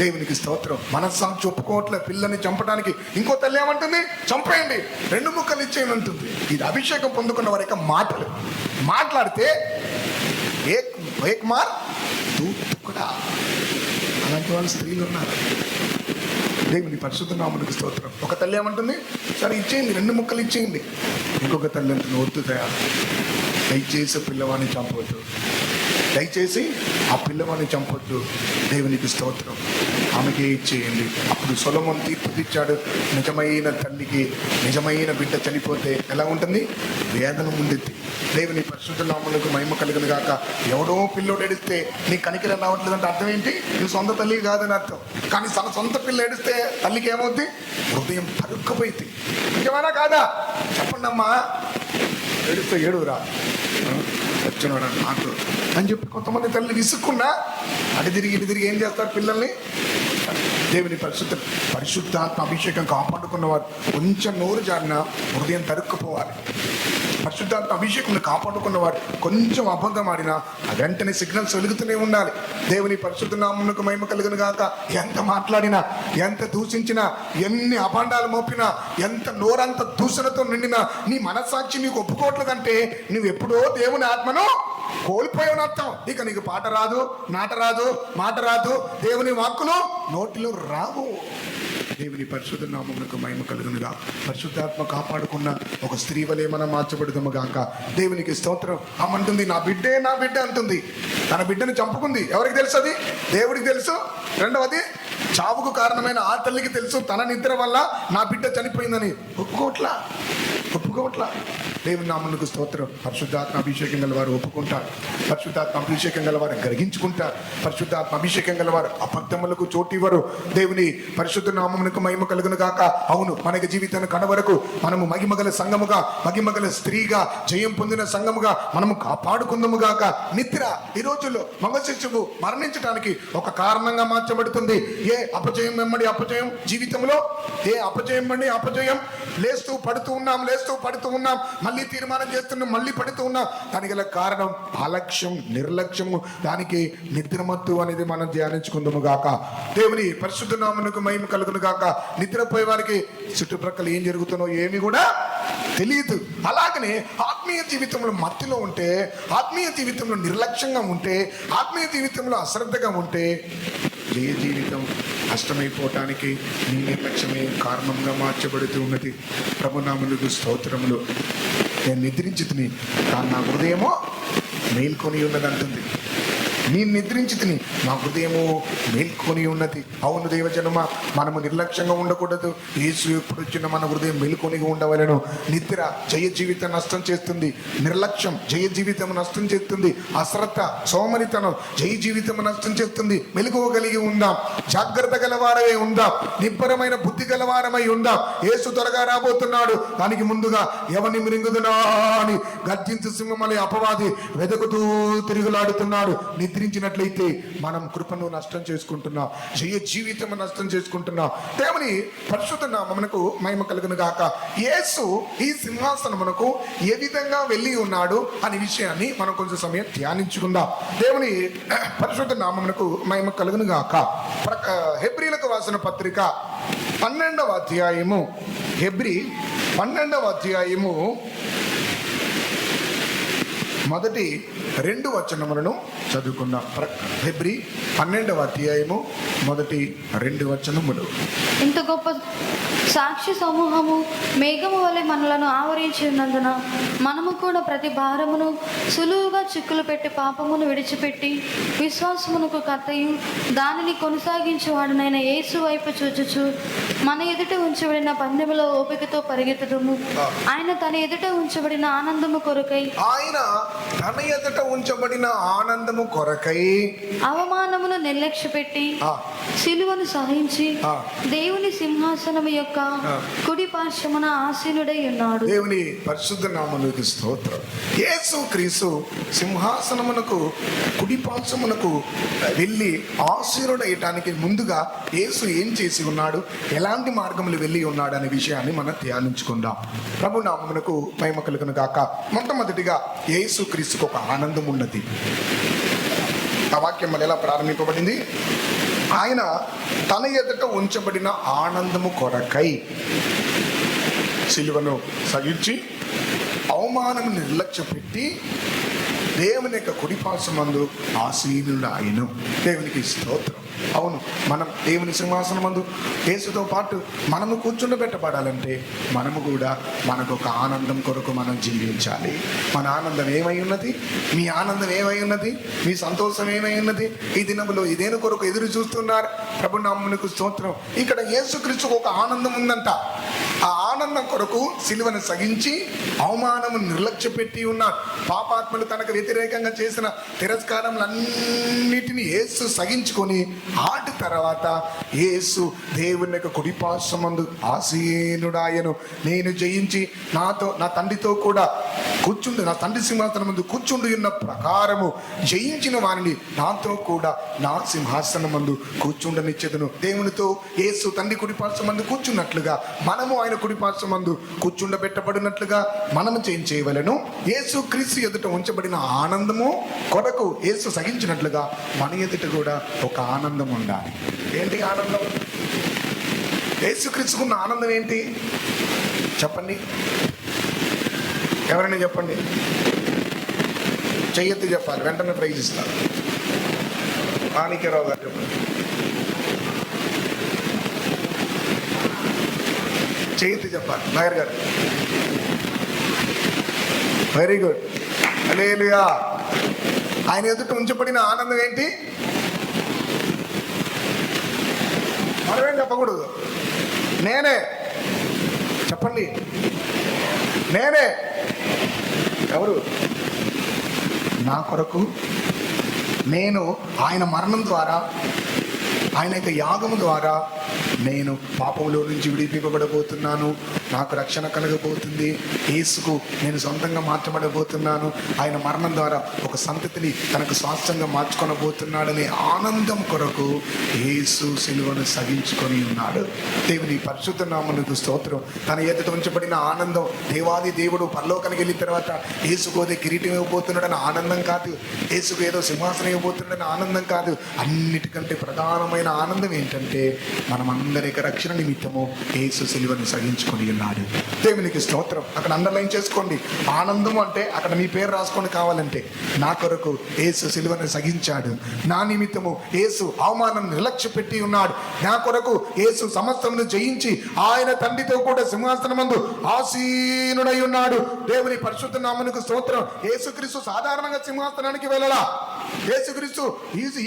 దేవునికి స్తోత్రం. మనస్సాక్షి ఒప్పుకోవట్లే పిల్లని చంపడానికి. ఇంకో తల్లి ఏమంటుంది? చంపేయండి, 2 ముక్కలు ఇచ్చేయని అంటుంది. ఇది అభిషేకం పొందుకున్న వారి యొక్క మాటలు. మాట్లాడితే ఏక్ మార్ కూడా అలాంటి వాళ్ళు స్త్రీలు ఉన్నారు. దేవుని పరిశుద్ధ నామమునకు స్తోత్రం. ఒక తల్లి ఏమంటుంది? సరే ఇచ్చేయండి, 2 ముక్కలు ఇచ్చేయండి. ఇంకొక తల్లి అంటుంది, వద్దు దయా, దయచేసి పిల్లవాడిని చంపవద్దు, దయచేసి ఆ పిల్లవాడిని చంపొద్దు. దేవునికి స్తోత్రం. ఆమెకే ఇచ్చేయండి. అప్పుడు సొలొమోను తీర్పు తెచ్చాడు. నిజమైన తల్లికి నిజమైన బిడ్డ చనిపోతే ఎలా ఉంటుంది? వేదన ఉండిద్ది. దేవుని పరిశుద్ధ నామమునకు మహిమ కలుగును గాక. ఎవడో పిల్లోడు ఏడిస్తే నీ కనికరం రావట్లేదంటే అర్థం ఏంటి? నువ్వు సొంత తల్లి కాదని అర్థం. కానీ తన సొంత పిల్ల ఏడిస్తే తల్లికి ఏమవుద్ది? హృదయం తరుక్కుపోయింది. ఇంకేమైనా కాదా? చెప్పండి అమ్మా. ఏడిస్తే ఏడురా, వచ్చినవాడు నాకు అని చెప్పి కొంతమంది తల్లి విసుక్కున్నా అటు తిరిగి ఏం చేస్తారు పిల్లల్ని? దేవుని పరిశుద్ధాత్మ అభిషేకం కాపాడుకున్నవారు కొంచెం నోరు జారిన హృదయం తరుక్కుపోవాలి. పరిశుద్ధాత్మ అభిషేకం కాపాడుకున్నవారు కొంచెం అబద్ధం ఆడినా వెంటనే సిగ్నల్స్ వెలుగుతూనే ఉండాలి. దేవుని పరిశుద్ధ నామమునకు మహిమ కలుగును గాక. ఎంత మాట్లాడినా, ఎంత దూషించినా, ఎన్ని అభాండాలు మోపినా, ఎంత నోరంత దూషణతో నిండినా నీ మనస్సాక్షి నీకు ఒప్పుకోవట్లేదంటే నువ్వు ఎప్పుడో దేవుని ఆత్మను కోల్పోయావు అర్థం. ఇక నీకు పాట రాదు, నాట రాదు, మాట రాదు, దేవుని వాక్కులు నోటిలో రావు. దేవుని పరిశుద్ధ నామమునకు మహిమ కలుగునుగా. పరిశుద్ధాత్మ కాపాడుకున్న ఒక స్త్రీ వలె మనం మార్చబడుదాము గాక. దేవునికి స్తోత్రం. అమ్మంటుంది, నా బిడ్డే నా బిడ్డ అంటుంది. తన బిడ్డను చంపుకుంది. ఎవరికి తెలుసు? అది దేవుడికి తెలుసు. రెండవది చావుకు కారణమైన ఆ తల్లికి తెలుసు తన నిద్ర వల్ల నా బిడ్డ చనిపోయిందని. ఒప్పుకోవట్లా. దేవుని నామమునకు స్తోత్రం. పరిశుద్ధాత్మ అభిషేకం గల వారు ఒప్పుకుంటారు. పరిశుద్ధాత్మ అభిషేకం గల వారు గ్రహించుకుంటారు. పరిశుద్ధాత్మ అభిషేకం గల వారు అబద్ధములకు చోటివ్వరు. దేవుని పరిశుద్ధ నామమునకు మహిమ కలుగును గాక. అవును, మనకి జీవితాన్ని కడవరకు మనము మహిమగల సంఘముగా, మహిమగల స్త్రీగా, జయం పొందిన సంఘముగా మనము కాపాడుకుందాము గాక. నిద్ర ఈ రోజుల్లో మగ శిశువు మరణించడానికి ఒక కారణంగా మార్చబడుతుంది. ఏ అపజయం వెంబడి అపజయం జీవితంలో, ఏ అపజయం వెంబడి అపజయం. లేస్తూ పడుతూ ఉన్నాం, మళ్ళీ తీర్మానం చేస్తున్నాం, మళ్ళీ పడుతూ ఉన్నాం. దానికి గల కారణం అలక్ష్యం, నిర్లక్ష్యము. దానికి నిద్రమత్తు అనేది మనం ధ్యానించుకుందాము గాక. దేవుని పరిశుద్ధ నామమునకు మహిమ కలుగును గాక. నిద్రపోయే వారికి చుట్టుప్రక్కల ఏం జరుగుతుందో ఏమి కూడా తెలియదు. అలాగనే ఆత్మీయ జీవితంలో మత్తులో ఉంటే, ఆత్మీయ జీవితంలో నిర్లక్ష్యంగా ఉంటే, ఆత్మీయ జీవితంలో అశ్రద్ధగా ఉంటే జయ జీవితం నష్టమైపోవటానికి నీ నిర్లక్ష్యమే కారణంగా మార్చబడుతూ ఉన్నది. ప్రభునామమునకు స్తోత్రములు. నేను నిద్రించి తిని కానీ నా హృదయమో మేల్కొని ఉన్నది అంటుంది. నేను నిద్రించి తిని నా హృదయము మేల్కొని ఉన్నది. అవును దేవజనమ, మనము నిర్లక్ష్యంగా ఉండకూడదు. యేసు ఎప్పుడు వచ్చిన మన హృదయం మేల్కొని ఉండవలను. నిద్ర జయ జీవితం నష్టం చేస్తుంది. నిర్లక్ష్యం జయ జీవితం నష్టం చేస్తుంది. అశ్రద్ధ, సోమరితనం జయ జీవితం నష్టం చేస్తుంది. మెలకువగలిగి ఉందాం, జాగ్రత్త గలవారమై ఉందాం, నిబ్బరమైన బుద్ధి గలవారమై ఉందాం. యేసు త్వరగా రాబోతున్నాడు. దానికి ముందుగా ఎవరిని మృంగుదునా అని గర్జించు సింహమలే అపవాది వెదకుతూ తిరుగులాడుతున్నాడు. నిద్రించినట్లయితే మనం కృపను నష్టం చేసుకుంటున్నాం, జయ జీవితం నష్టం చేసుకుంటున్నాం. దేవుని పరిశుద్ధ నామమునకు మహిమ కలుగును గాక. యేసు ఈ సింహాసనమునకు ఏ విధంగా వెళ్ళి ఉన్నాడు అనే విషయాన్ని మనం కొంచెం సమయం ధ్యానించుకుందాం. దేవుని పరిశుద్ధ నామమునకు మహిమ కలుగును గాక. హెబ్రీలకు రాసిన పత్రిక 12వ అధ్యాయము, హెబ్రీ 12వ అధ్యాయము మొదటి 2 వచనములను చదువుకుందాం. హెబ్రీ 12వ అధ్యాయము మొదటి 2 వచనములు. ఇంత గొప్ప సాక్షి సమూహము మేఘము వలె మనలను ఆవరించి ఉన్నందున మనము కూడా ప్రతి భారమును సులువుగా చిక్కులు పెట్టి పాపమును విడిచిపెట్టి విశ్వాసమునకు కర్తయు దానిని కొనసాగించేవాడునైన యేసు వైపు చూచుచు మన ఎదుట ఉంచబడిన పందెములో ఓపికతో పరిగెత్తుదుము. ఆయన తన ఎదుట ఉంచబడిన ఆనందము కొరకై అవమానమును నిర్లక్ష్య పెట్టి సిలువను సహించి దేవుని సింహాసనము యొక్క కుడి పార్శ్వమున ఆసీనుడై ఉన్నాడు. దేవుని పరిశుద్ధ నామమునకు స్తోత్రం. యేసు క్రీస్తు సింహాసనమునకు కుడి పార్శ్వమునకు వెళ్ళి ఆసీనుడయటానికి ముందుగా యేసు ఏం చేసి ఉన్నాడు, ఎలాంటి మార్గములు వెళ్ళి ఉన్నాడు అనే విషయాన్ని మనం ధ్యానించుకుందాం. ప్రభు నామమునకు మహిమ కలుగును గాక. మొట్టమొదటిగా యేసు క్రీస్తుకు ఒక ఆనందం ఉన్నది. ఆ వాక్యం మరి ఎలా ప్రారంభింపబడింది? ఆయన తన ఎదుట ఉంచబడిన ఆనందము కొరకై సిలువను సహించి అవమానము నిర్లక్ష్య పెట్టి దేవుని యొక్క కుడిపార్శ్వమందు ఆసీనుడు ఆయను. దేవునికి స్తోత్రం. అవును, మనం దేవుని సింహాసనమందు యేసుతో పాటు మనము కూర్చుండబెట్టబడాలంటే మనము కూడా మనకు ఒక ఆనందం కొరకు మనం జీవించాలి. మన ఆనందం ఏమై ఉన్నది? మీ ఆనందం ఏమై ఉన్నది? మీ సంతోషం ఏమై ఉన్నది? ఈ దినములో ఇదేను కొరకు ఎదురు చూస్తున్నారు. ప్రభు నామమునకు స్తోత్రం. ఇక్కడ యేసుక్రీస్తుకు ఒక ఆనందం ఉందంట. ఆ ఆనందం కొరకు సిలువను సగించి అవమానము నిర్లక్ష్య పెట్టి ఉన్నాడు. పాపాత్మలు తనకు వ్యతిరేకంగా చేసిన తిరస్కారములన్నిటినీ యేసు సగించుకొని ఆటి తర్వాత యేసు దేవుని యొక్క కుడిపార్శ్వమందు ఆసీనుడాయను. నేను జయించి నా తండ్రితో కూడా కూర్చుండి, నా తండ్రి సింహాసనం ముందు కూర్చుండి ఉన్న ప్రకారము జయించిన వారిని నాతో కూడా నా సింహాసనం ముందు కూర్చుండనిచ్చేదను. దేవునితో యేసు తండ్రి కుడిపార్శ్వమందు కూర్చున్నట్లుగా మనము ఆయన కుడిపార్శ్వమందు కూర్చుండబెట్టబడినట్లుగా మనము చేయవలెను. యేసు క్రీస్తు ఎదుట ఉంచబడిన ఆనందము కొరకు యేసు సహించినట్లుగా మన ఎదుట కూడా ఒక ఆనందం ఉండాలి. ఏంటి ఆనందం? యేసుక్రీస్తుకున్న ఆనందం ఏంటి చెప్పండి? ఎవరైనా చెప్పండి. చెయ్యెత్తి చెప్పాలి, వెంటనే ప్రైజ్ ఇస్తారు. మాణిక్యరావు గారు చెప్పండి. చెయ్యెత్తి చెప్పాలి. నాయర్ గారు వెరీ గుడ్. హల్లెలూయా. ఆయన ఎదుట ఉంచబడిన ఆనందం ఏంటి? మనమేం చెప్పకూడదు. నేనే చెప్పండి, నేనే. ఎవరు? నా కొరకు నేను ఆయన మరణం ద్వారా, ఆయన యొక్క యాగము ద్వారా నేను పాపంలో నుంచి విడిపింపబడబోతున్నాను. నాకు రక్షణ కలగబోతుంది. యేసుకు నేను సొంతంగా మార్చబడబోతున్నాను. ఆయన మరణం ద్వారా ఒక సంతతిని తనకు స్వాస్థ్యంగా మార్చుకొనబోతున్నాడనే ఆనందం కొరకు యేసు సిలువను సహించుకొని ఉన్నాడు. దేవుని పరిశుద్ధ నామమునకు స్తోత్రం. తన ఎదుట ఉంచబడిన ఆనందం, దేవాది దేవుడు పరలోకానికి వెళ్ళిన తర్వాత యేసుకు అదే కిరీటం ఇవ్వబోతున్నాడని ఆనందం కాదు, యేసుకు ఏదో సింహాసనం ఇవ్వబోతున్నాడని ఆనందం కాదు. అన్నిటికంటే ప్రధానమైన ఆనందం ఏంటంటే మనమందరి రక్షణ నిమిత్తము యేసు సిలువను సహించుకొని ఉన్నాడు. దేవునికి స్తోత్రం. అక్కడ అండర్లైన్ చేసుకోండి. ఆనందం అంటే అక్కడ మీ పేరు రాసుకొని కావాలంటే, నా కొరకు యేసు సిలువను సహించాడు, నా నిమిత్తము యేసు అవమానం నిర్లక్ష్య పెట్టి ఉన్నాడు, నా కొరకు యేసు సమస్తమును జయించి ఆయన తండ్రితో కూడా సింహాసనమందు ఆసీనుడై ఉన్నాడు. దేవుని పరిశుద్ధ నామమునకు స్తోత్రం. యేసుక్రీస్తు సాధారణంగా సింహాసనానికి వెళ్ళలా. యేసుక్రీస్తు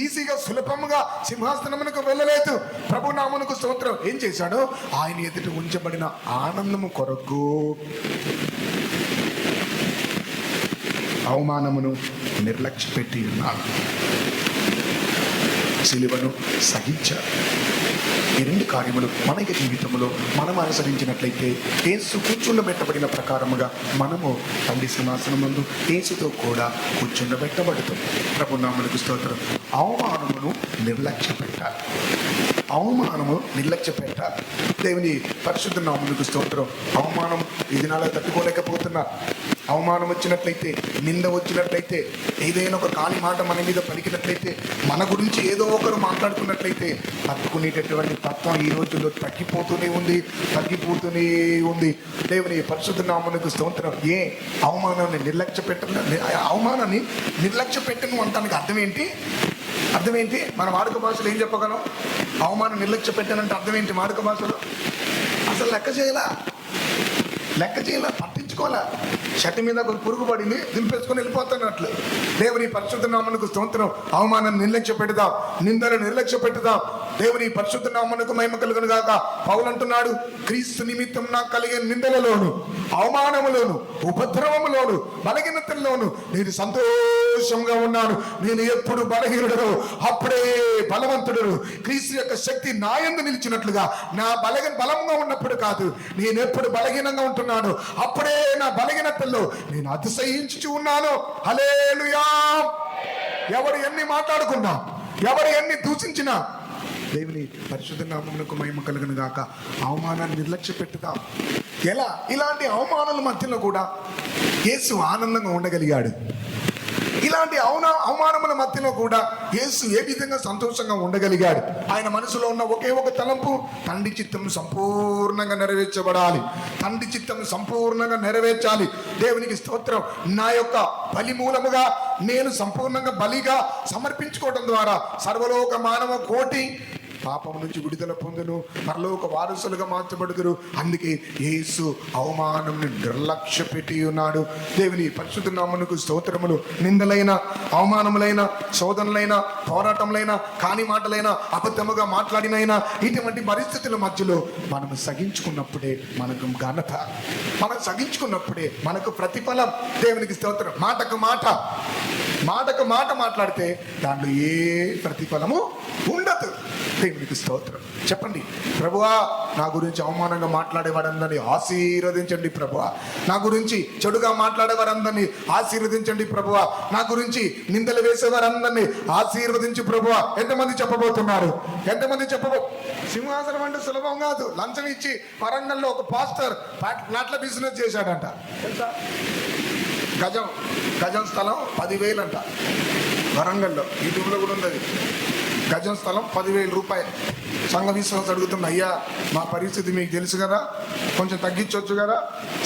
ఈజీగా సులభంగా సింహాసనమునకు వెళ్ళలేదు. ప్రభు నామమునకు స్తోత్రం. ఏం చేశాడు? ఆయన ఎదుట ఉంచబడిన ఆనందము కొరకు అవమానమును నిర్లక్ష్య పెట్టి ఉన్నాడు, సిలువను సహించాడు. ఈ రెండు కార్యములు మన జీవితంలో మనం అనుసరించినట్లయితే యేసు కూర్చుండబెట్టబడిన ప్రకారముగా మనము తండ్రి సింహాసనం ముందు యేసుతో కూడా కూర్చుండబెట్టబడుతుంది. ప్రభు నామమునకు స్తోత్రం. అవమానమును నిర్లక్ష్య పెట్టాలి. అవమానము నిర్లక్ష్య పెట్టాలి. దేవుని పరిశుద్ధ నామమునకు స్తోత్రం. అవమానం ఈ దినాల్లో తట్టుకోలేకపోతున్నా. అవమానం వచ్చినట్లయితే, నింద వచ్చినట్లయితే, ఏదైనా ఒక కాని మాట మన మీద పలికినట్లయితే, మన గురించి ఏదో ఒకరు మాట్లాడుకున్నట్లయితే తట్టుకునేటటువంటి తత్వం ఈ రోజుల్లో తగ్గిపోతూనే ఉంది. దేవుని పరిశుద్ధ నామమునకు స్తోత్రం. అవమానాన్ని అవమానాన్ని నిర్లక్ష్య పెట్టను అంటానికి అర్థం ఏంటి? మన వాడుక భాషలో ఏం చెప్పగలం? అవమానం నిర్లక్ష్య పెట్టానంటే అర్థం ఏంటి వాడుక భాషలో? అసలు లెక్క చేయాల, పట్టించుకోవాలా. షర్ట్ మీద ఒక పురుగు పడింది, దింపేసుకొని వెళ్ళిపోతున్నట్లు. దేవుని పరిశుద్ధ నామమునకు స్తోత్రం. అవమానాన్ని నిర్లక్ష్య పెడదాం, నిందను నిర్లక్ష్య పెడదాం. దేవుని పరిశుద్ధ నామమునకు మహిమ కలుగును గాక. పౌలు అంటున్నాడు, క్రీస్తు నిమిత్తం నాకు కలిగే నిందలలోను, అవమానములోను, ఉపద్రవములోను, బలహీనతల్లోను నేను సంతోషంగా ఉన్నాను. నేను ఎప్పుడు బలహీనుడను అప్పుడే బలవంతుడు. క్రీస్తు యొక్క శక్తి నా యందు నిలిచినట్లుగా, నా బలంగా ఉన్నప్పుడు కాదు, నేను ఎప్పుడు బలహీనంగా ఉంటున్నాను అప్పుడే నా బలహీనతల్లో నేను అతిశయించుచు ఉన్నాను. హల్లెలూయా. ఎవరు ఎన్ని మాట్లాడుకున్నా, ఎవరు ఎన్ని దూషించినా దేవుని పరిశుద్ధ నామమునకు మహిమ కలుగును గాక. అవమానాన్ని నిర్లక్ష్య పెట్టుదాం. ఎలా? ఇలాంటి అవమానాల మధ్యలో కూడా యేసు ఆనందంగా ఉండగలిగాడు. ఇలాంటి అవమానముల మధ్యలో కూడా యేసు ఏ విధంగా సంతోషంగా ఉండగలిగాడు? ఆయన మనసులో ఉన్న ఒకే ఒక తలంపు, తండ్రి చిత్తం సంపూర్ణంగా నెరవేర్చబడాలి, తండ్రి చిత్తం సంపూర్ణంగా నెరవేర్చాలి. దేవునికి స్తోత్రం. నా యొక్క బలి మూలముగా నేను సంపూర్ణంగా బలిగా సమర్పించుకోవడం ద్వారా సర్వలోక మానవ కోటి పాపం నుంచి విడుదల పొందును, పరలోక వారసులుగా మార్చబడుదురు. అందుకే యేసు అవమానం నిర్లక్ష్య పెట్టి ఉన్నాడు. దేవుని పరిశుద్ధ నామమునకు స్తోత్రములు. నిందలైన, అవమానములైన, శోధనలైన, పోరాటములైన, కాని మాటలైన, అబద్ధముగా మాట్లాడినైనా ఇటువంటి పరిస్థితుల మధ్యలో మనము సహించుకున్నప్పుడే మనకు ఘనత, మనం సహించుకున్నప్పుడే మనకు ప్రతిఫలం. దేవునికి స్తోత్రం. మాటకు మాట మాట్లాడితే దాంట్లో ఏ ప్రతిఫలము ఉండదు. దేవునికి స్తోత్రం. చెప్పండి, ప్రభువా నా గురించి అవమానంగా మాట్లాడేవారందరినీ ఆశీర్వదించండి ప్రభువా. నా గురించి చెడుగా మాట్లాడేవారందరినీ ఆశీర్వదించండి ప్రభువా. నా గురించి నిందలు వేసేవారందరినీ ఆశీర్వదించి ప్రభువా. ఎంతమంది చెప్పబోతున్నారు? సింహాసనం అంటే సులభం కాదు. లంచం ఇచ్చి వరంగల్లో ఒక పాస్టర్ నాట్ల బిజినెస్ చేశాడంట. తెలుసా? గజం స్థలం 10,000 అంట. వరంగల్లో యూట్యూబ్లో కూడా ఉంది. గజం స్థలం 10,000 రూపాయలు. సంఘ విశ్వాసం అడుగుతున్నా, అయ్యా మా పరిస్థితి మీకు తెలుసు కదా, కొంచెం తగ్గించవచ్చు కదా.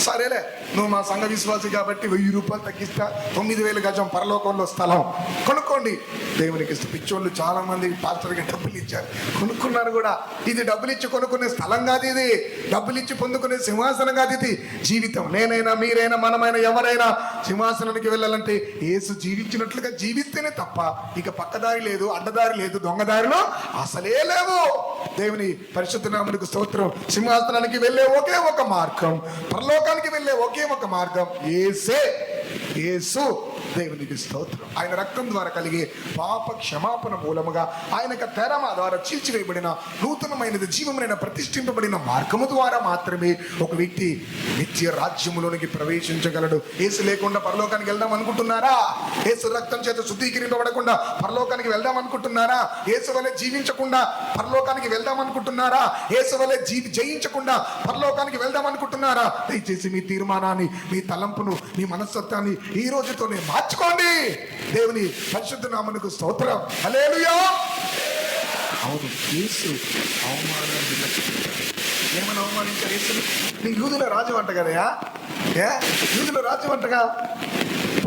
సరేలే, నువ్వు మా సంఘ విశ్వాసి కాబట్టి 1000 రూపాయలు తగ్గిస్తా, 9,000 గజం పరలోకంలో స్థలం కొనుక్కోండి. దేవునికి పిచ్చోళ్ళు చాలా మంది పాస్టర్కి డబ్బులు ఇచ్చారు, కొనుక్కున్నారు కూడా. ఇది డబ్బులు ఇచ్చి కొనుక్కునే స్థలం కాదు, ఇది డబ్బులు ఇచ్చి పొందుకునే సింహాసనం కాదు. ఇది జీవితం. నేనైనా, మీరైనా, మనమైనా, ఎవరైనా సింహాసనానికి వెళ్ళాలంటే యేసు జీవించినట్లుగా జీవిస్తేనే తప్ప ఇక పక్కదారి లేదు, అడ్డదారి లేదు, దొంగదారిలో అసలే లేవు. దేవుని పరిశుద్ధ నామమునకు స్తోత్రం. సింహాసనానికి వెళ్ళే ఒకే ఒక మార్గం, పరలోకానికి వెళ్ళే ఒకే ఒక మార్గం యేసు. దేవునికి స్తోత్రం. ఆయన రక్తం ద్వారా కలిగే పాప క్షమాపణ మూలముగా ఆయనకు తెరమ ద్వారా చీల్చివేయబడిన నూతనమైనది జీవమైన ప్రతిష్ఠింపబడిన మార్గము ద్వారా మాత్రమే ఒక వ్యక్తి నిత్య రాజ్యములోనికి ప్రవేశించగలడు. యేసు లేకుండా పరలోకానికి వెళ్దాం అనుకుంటున్నారా? యేసు రక్తం చేత శుద్ధీకరింపబడకుండా పరలోకానికి వెళ్దాం అనుకుంటున్నారా? యేసు వలె జీవించకుండా పరలోకానికి వెళ్దాం అనుకుంటున్నారా? యేసు వలె జయించకుండా పరలోకానికి వెళ్దాం అనుకుంటున్నారా? దయచేసి మీ తీర్మానాన్ని, మీ తలంపును, మీ మనస్తత్వాన్ని ఈ రోజుతోనే మార్చుకోండి. దేవుని పరిశుద్ధ నామమునకు స్తోత్రం. హల్లెలూయా. అవును, యేసు అవమానాన్ని ఏమని అవమానించారు? యేసుని నీ యూదుల రాజు అంట కదయా, యూదుల రాజు అంటగా,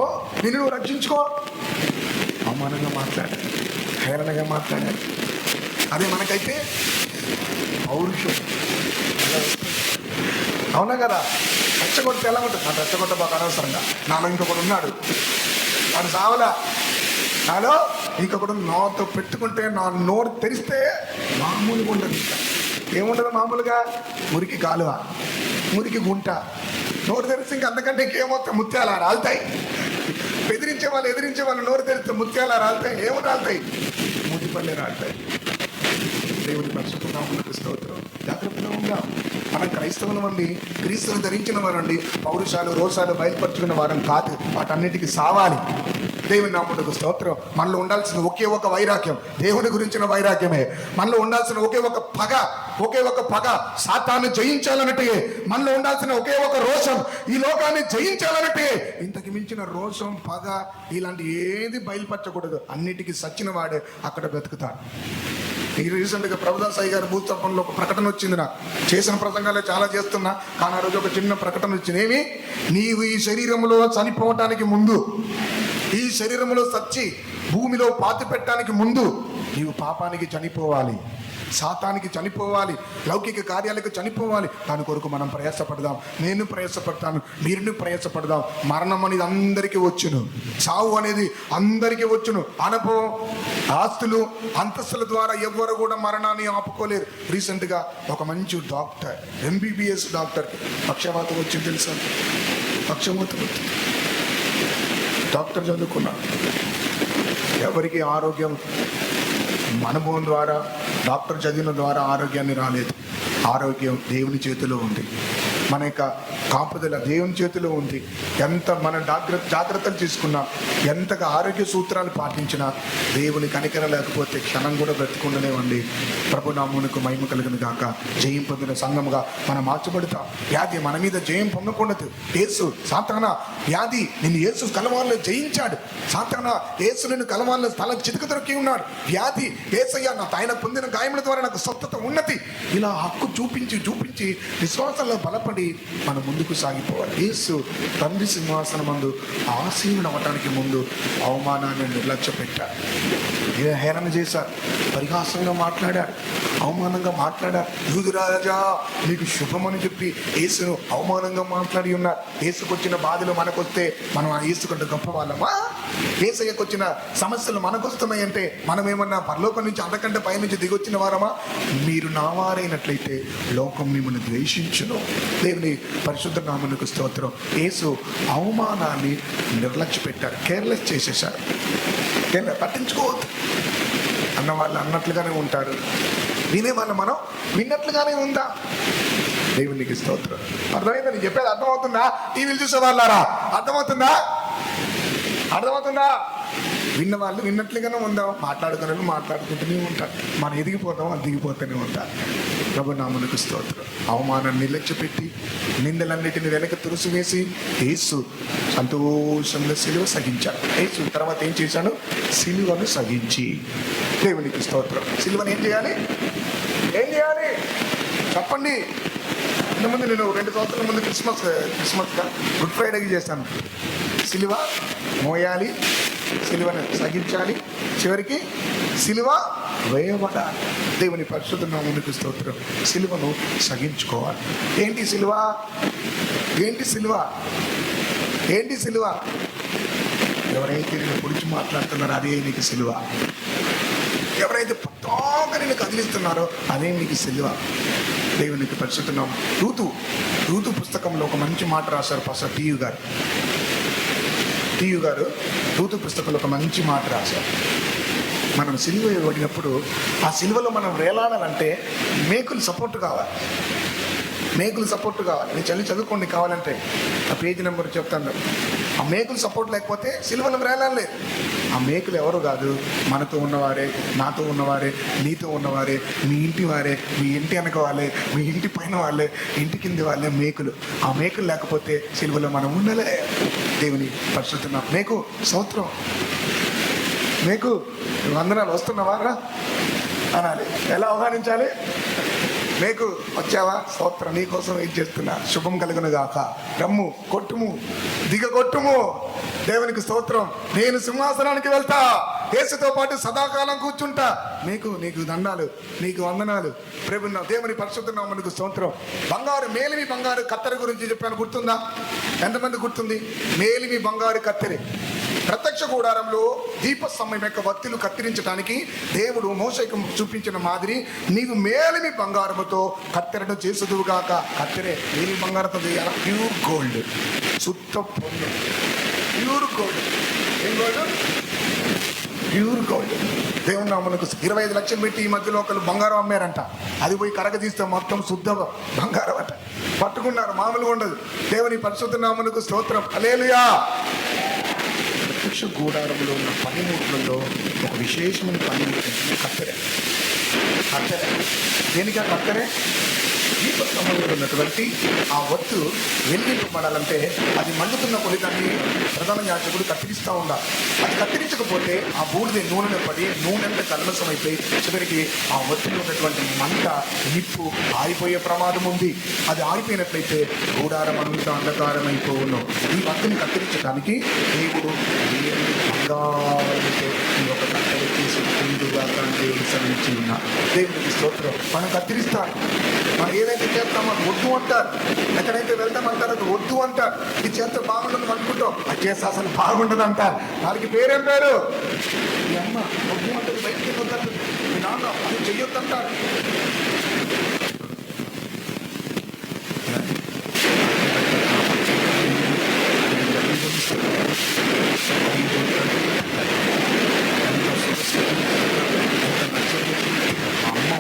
ఓ నిన్ను నువ్వు రక్షించుకో. అవమానంగా మాట్లాడాడు, హేళనగా మాట్లాడాడు. అదే మనకైతే పౌరుషం. అవునా కదా? రెచ్చగొడితే ఎలా ఉంటుంది? నాకు రెచ్చగొట్ట బాగా అనవసరంగా, నాలో ఇంకొకడు ఉన్నాడు, వాడు సావలా, నాలో ఇంకొకడు నాతో పెట్టుకుంటే నా నోరు తెరిస్తే మామూలుగా ఉండదు. ఇంకా ఏముండదు మామూలుగా? మురికి కాలువ, మురికి గుంట. నోరు తెరిస్తే ఇంకా అంతకంటే ఇంకేమవుతాయి? ముత్యాలా రాలుతాయి. బెదిరించే వాళ్ళు, ఎదిరించే వాళ్ళు నోరు తెరిస్తే ముత్యాలా రాలుతాయి. ఏమో రాలుతాయి? మూతిపల్లె రాలుతాయి. దేవుని పరిశుద్ధ నామమునకు స్తోత్రం. జాగ్రత్తగా ఉందాం. మనం క్రైస్తవులం అండి, క్రీస్తును ధరించిన వారండి. పౌరుషాలు, రోషాలు బయలుపరుచుకున్న వారం కాదు, వాటన్నిటికీ సావాలి. దేవుని నామమునకు స్తోత్రం. మనలో ఉండాల్సిన ఒకే ఒక వైరాగ్యం దేవుని గురించిన వైరాగ్యమే. మనలో ఉండాల్సిన ఒకే ఒక పగ సాతాన్ని జయించాలన్నట్టే. మనలో ఉండాల్సిన ఒకే ఒక రోషం ఈ లోకాన్ని జయించాలన్నట్టే. ఇంతకు మించిన రోషం, పగ ఇలాంటి ఏది బయలుపరచకూడదు. అన్నిటికీ సచ్చిన వాడే అక్కడ బ్రతుకుతాడు. ఈ రీసెంట్గా ప్రభుదాస్ అయ్య గారి భూతత్వంలో ఒక ప్రకటన వచ్చింది. నాకు చేసిన ప్రసంగాలే చాలా చేస్తున్నా, కానీ ఆ రోజు ఒక చిన్న ప్రకటన వచ్చింది. ఏమి? నీవు ఈ శరీరంలో చనిపోవటానికి ముందు, ఈ శరీరంలో సచ్చి భూమిలో పాతి పెట్టడానికి ముందు నీవు పాపానికి చనిపోవాలి, సాతానికి చనిపోవాలి, లౌకిక కార్యాలకు చనిపోవాలి. దాని కొరకు మనం ప్రయాసపడదాం. నేను ప్రయాసపడతాను, మీరు ప్రయాసపడదాం. మరణం అనేది అందరికీ వచ్చును, చావు అనేది అందరికీ వచ్చును. అనుభవం, ఆస్తులు, అంతస్తుల ద్వారా ఎవ్వరు కూడా మరణాన్ని ఆపుకోలేరు. రీసెంట్గా ఒక మంచి డాక్టర్, MBBS డాక్టర్ పక్షవాతం వచ్చింది తెలుసా? పక్షవాతం వచ్చింది. డాక్టర్ చదువుకున్నాడు. ఎవరికి ఆరోగ్యం అనుభవం ద్వారా, డాక్టర్ చదివిన ద్వారా ఆరోగ్యాన్ని రాలేదు. ఆరోగ్యం దేవుని చేతిలో ఉంది. మన యొక్క కాపుదల దేవుని చేతిలో ఉంది. ఎంత మన జాగ్రత్తలు తీసుకున్నా, ఎంతగా ఆరోగ్య సూత్రాలు పాటించినా దేవుని కనికర లేకపోతే క్షణం కూడా బ్రతికుండలేవండి. ప్రభు నామమునకు మహిమ కలుగును గాక. జయం పొందిన సంఘముగా మనం మార్చబడతాం. వ్యాధి మన మీద జయం పొందకూడదు. యేసు సాతానా వ్యాధి నిన్ను యేసు కలవాళ్ళలో జయించాడు. సాతానా యేసు నిన్ను కలవాళ్ళలో స్థలం చితక దొరికి ఉన్నాడు. వ్యాధి యేసయ్య నా ఆయన పొందిన గాయముల ద్వారా నాకు స్వస్థత ఉన్నది. ఇలా హక్కు చూపించి విశ్వాసంలో బలపడి మనం ముందుకు సాగిపోవాలి. యేసు తండ్రి సింహాసనం ముందు ఆసీనుడు అవ్వటానికి ముందు అవమానాన్ని నిర్లక్ష్య పెట్టారు. హేళన చేశారు, పరిహాసంగా మాట్లాడారు, అవమానంగా మాట్లాడారు. యూదురాజా నీకు శుభమని చెప్పి యేసును అవమానంగా మాట్లాడి ఉన్నారు. యేసుకు వచ్చిన బాధలు మనకొస్తే మనం ఆ యేసు కంటే గొప్ప వాళ్ళమా? యేసయ్యకు వచ్చిన సమస్యలు మనకు వస్తున్నాయంటే మనం ఏమన్నా పరలోకం నుంచి అంతకంటే పైనుంచి దిగొచ్చిన వారమా? మీరు నా వారైనట్లయితే లోకం మిమ్మల్ని ద్వేషించును. దేవుని పరిశుద్ధ నామమునకు స్తోత్రం. యేసు అవమానాన్ని నిర్లక్ష్య పెట్టారు, కేర్లెస్ చేసేశారు. పట్టించుకోవద్దు అన్న వాళ్ళు అన్నట్లుగానే ఉంటారు, వినేవాళ్ళు మనం విన్నట్లుగానే ఉందా? దేవునికి స్తోత్రం. అర్థమైందా? నేను చెప్పేది అర్థమవుతుందా? టీవీలు చూసే వాళ్ళారా, అర్థమవుతుందా? విన్నవాళ్ళు విన్నట్లుగానే ఉందాం, మాట్లాడుకుంటూనే ఉంటారు. మనం ఎదిగిపోతాం, అది దిగిపోతూనే ఉంటారు. ప్రభు నామమునకు స్తోత్రం. అవమానాన్ని నిర్లక్ష్యపెట్టి నిందలన్నిటిని వెనక తురుసివేసి యేసు సంతోషంగా సిలువ సహించాడు. యేసు తర్వాత ఏం చేశాడు? సిలువను సహించి, దేవునికి స్తోత్రం. సిలువను ఏం చేయాలి? చెప్పండి. ఇంతకుముందు నేను 2 సంవత్సరాల ముందు క్రిస్మస్గా గుడ్ ఫ్రైడేకి చేశాను. సిలువ మోయాలి, సిలువను సహించాలి, చివరికి సిలువ వేయబడాలి. దేవుని పరిశుద్ధ నామమునకు స్తోత్రం. సిలువను సహించుకోవాలి. ఏంటి సిలువ? ఎవరైతే నేను పొడిచి మాట్లాడుతున్నారో అదే నీకు సిలువ. ఎవరైతే పతాక నిన్ను కదిలిస్తున్నారో అదే మీకు సిలువ. దేవునికి పరిశుద్ధం. రూతు పుస్తకంలో ఒక మంచి మాట రాశారు పాస్టర్ టీయు గారు. రూతు పుస్తకంలో ఒక మంచి మాట రాశారు. మనం సిలువ ఇవ్వబడినప్పుడు ఆ సిలువలో మనం వేలాడాలంటే మేకులు సపోర్ట్ కావాలి. నేను చదువుకోండి కావాలంటే, ఆ పేజీ నెంబర్ చెప్తాను. ఆ మేకులు సపోర్ట్ లేకపోతే సిలువలో వేలాడలేదు. ఆ మేకులు ఎవరు కాదు, మనతో ఉన్నవారే, నాతో ఉన్నవారే, నీతో ఉన్నవారే, మీ ఇంటి వారే, మీ ఇంటి వెనక వాళ్ళే, మీ ఇంటి పైన వాళ్ళే, ఇంటి కింది వాళ్ళే మేకులు. ఆ మేకులు లేకపోతే సిలువలో మనం ఉండలే. దేవుని పరిశుద్ధ మేకు స్తోత్రం. మీకు వందనాలు వస్తున్నవారా అనాలి. ఎలా ఆహ్వానించాలి? మీకు వచ్చావా? స్తోత్రం, నీకోసం ఏం చేస్తున్నా, శుభం కలుగును గాక, రమ్ము, కొట్టుము, దిగగొట్టుము. దేవునికి స్తోత్రం. నేను సింహాసనానికి వెళ్తా, యేసుతో పాటు సదాకాలం కూర్చుంటా. నీకు దండాలు, నీకు వందనాలు. ప్రభున్న దేవుని పరిశుద్ధ నామమునకు స్తోత్రం. మేలిమి బంగారు కత్తెర గురించి చెప్పాను, గుర్తుందా? ఎంతమంది గుర్తుంది? మేలిమి బంగారు కత్తెర ప్రత్యక్ష గుడారంలో దీపస్తంభం యొక్క వత్తులు కత్తిరించడానికి దేవుడు మోషేకు చూపించిన మాదిరి, నీవు మేలిమి బంగారముతో కత్తెరను చేసుదువుగాక. కత్తెరే మేలిమి బంగారంతో చేయాలా? ప్యూర్ గోల్డ్, శుద్ధ పొందు, ప్యూర్ గోల్డ్. ఏం గోల్డ్? Pure gold. దేవుని నామమునకు 25 లక్షలు పెట్టి ఈ మధ్యలో ఒకరు బంగారం అమ్మారంట. అది పోయి కరగదీస్తే మొత్తం శుద్ధ బంగారం అంట. పట్టుకున్నారు, మామూలుగా ఉండదు. దేవుని పరిశుద్ధ నామమునకు స్తోత్రం. హల్లెలూయా. ప్రత్యక్ష గూడారంలో ఉన్న పనిముట్లలో ఒక విశేషమైన పనిముట్టు కత్తెర. దేనికి ఆ కత్తెర? దీపస్తంభంలో ఉన్నటువంటి ఆ వత్తు వెలిగింపబడాలంటే అది మండుతున్న కొలిదాన్ని ప్రధాన యాజకుడు కత్తిరిస్తూ ఉండాలి. అది కత్తిరించకపోతే ఆ బూడిద నూనె పడి నూనెంత కల్మసమైపోయి చివరికి ఆ వత్తులో ఉన్నటువంటి మంట, నిప్పు ఆరిపోయే ప్రమాదం ఉంది. అది ఆరిపోయినట్లయితే గూడారం అంతా అంధకారమైపోవును. ఈ వత్తుని కత్తిరించడానికి దేవుడు బంగారంతో ఈ ఒక కత్తెర తీసి ముందుగా దేవుడు శ్రమించి ఉన్నారు. దేవుడికి స్తోత్రం. మనం కత్తిరిస్తాం. మనం ఏదైతే చేస్తామో అది వద్దు అంటారు. ఎక్కడైతే వెళ్తామంటారు అది వద్దు అంటారు. ఇది చేస్తే బాగుండదు అనుకుంటాం, అది చేస్తే అసలు బాగుండదు అంటారు. దానికి పేరేం పేరు? మీ అమ్మ వద్దు అంటారు, బయటికి వెళ్ళొద్దంటారు. మీ నాన్న అది చెయ్యొద్దంటారు. అమ్మ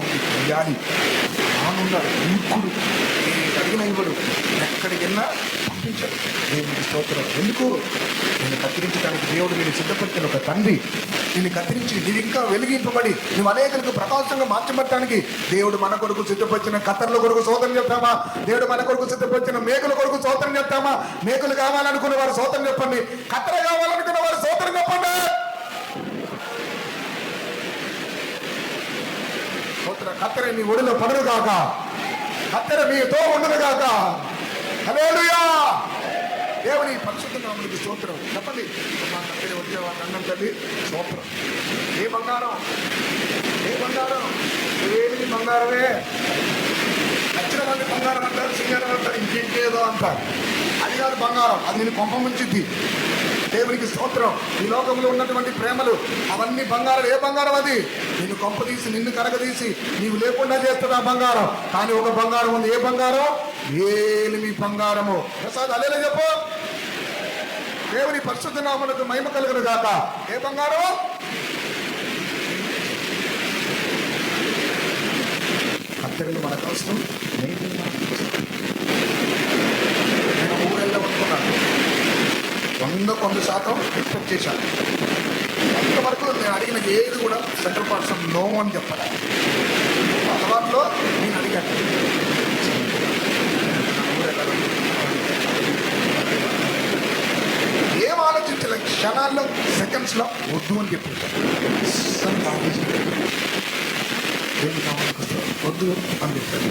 నానున్నాడు, మూర్ఖుడు, అడిగిన ఇవ్వడు, ఎక్కడికి వెళ్ళినా పంపించాడు. దేవునికి స్తోత్రం. ఎందుకు? నేను కత్తిరించడానికి దేవుడు నేను సిద్ధపరిచిన ఒక తండ్రి. నేను కత్తిరించి నీవు ఇంకా వెలిగింపబడి నువ్వు అనేకులకు ప్రకాశంగా మార్చబడటానికి దేవుడు మన కొరకు సిద్ధపరిచిన కత్తెరల కొరకు స్తోత్రం చెప్తామా? దేవుడు మన కొరకు సిద్ధపరిచిన మేకుల కొరకు స్తోత్రం చెప్తామా? మేకులు కావాలనుకున్న వారు స్తోత్రం చెప్పండి. కత్తెర కావాలనుకున్న వారు స్తోత్రం చెప్పండి. కత్తెర మీ ఒడిలో పడును కాక, కత్తెర మీతో ఉండును కాక. హల్లెలూయా. దేవుని పరిశుద్ధ నామమునకు స్తోత్రం. చెప్పండి. మా కత్తెర వచ్చేవాళ్ళు అన్నం తల్లి స్తోత్రం. ఏ బంగారం? ఏమి బంగారమే. లక్షల మంది బంగారం అంటారు, సింగారం అంటారు, ఇంకేదో అంటారు. అది కాదు బంగారం. అది నేను కొంప ముంచిద్ది. దేవునికి స్తోత్రం. ఈ లోకంలో ఉన్నటువంటి ప్రేమలు అవన్నీ బంగారం. ఏ బంగారం అది? నిన్ను కొంప తీసి నిన్ను కరగదీసి నీవు లేకుండా చేస్తుంది ఆ బంగారం. కానీ ఒక బంగారం ఉంది. ఏ బంగారం? ఏలిమి బంగారము. ప్రసాద్ అలేలా చెప్పు. దేవుని పరిశుద్ధ నామమునకు మహిమ కలుగును గాక. ఏ బంగారం? కత్తెరలు మనకు అవసరం. నేను ఊరెళ్ళ అనుకున్నాను. 100% ఎక్స్పెక్ట్ చేశాను. అంతవరకు నేను అడిగిన ఏది కూడా 100% నో అని చెప్పాలి. అలవాట్లో నేను అడిగాను. ఏం ఆలోచించలే, క్షణాల్లో సెకండ్స్లో వద్దు అని చెప్పేశాను. వద్దు అని చెప్పాను.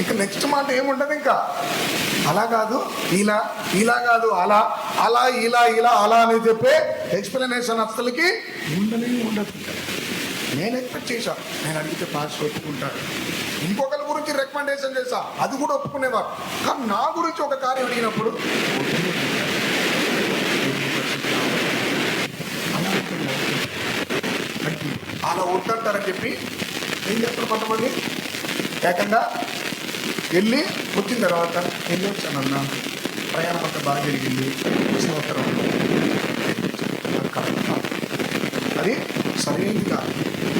ఇంకా నెక్స్ట్ మాట ఏముండదు. ఇంకా అలా కాదు ఇలా కాదు అలా ఇలా అని చెప్పే ఎక్స్ప్లెనేషన్ అసలుకి ఉండదు. నేను ఎక్స్పెక్ట్ చేశాను. నేను అడిగితే పాస్ ఒప్పుకుంటాడు. ఇంకొకరి గురించి రికమెండేషన్ చేశా, అది కూడా ఒప్పుకునేవారు. కానీ నా గురించి ఒక కార్యం అడిగినప్పుడు అలా వద్దంటారని చెప్పి ఏం చేస్తారు కొంతమంది, ఏకంగా వెళ్ళి వచ్చిన తర్వాత వెళ్ళి వచ్చానన్నా, ప్రయాణం అంతా బాగా జరిగింది, సంవత్సరం అది కరెక్ట్ కాదు. అది సరైనదిగా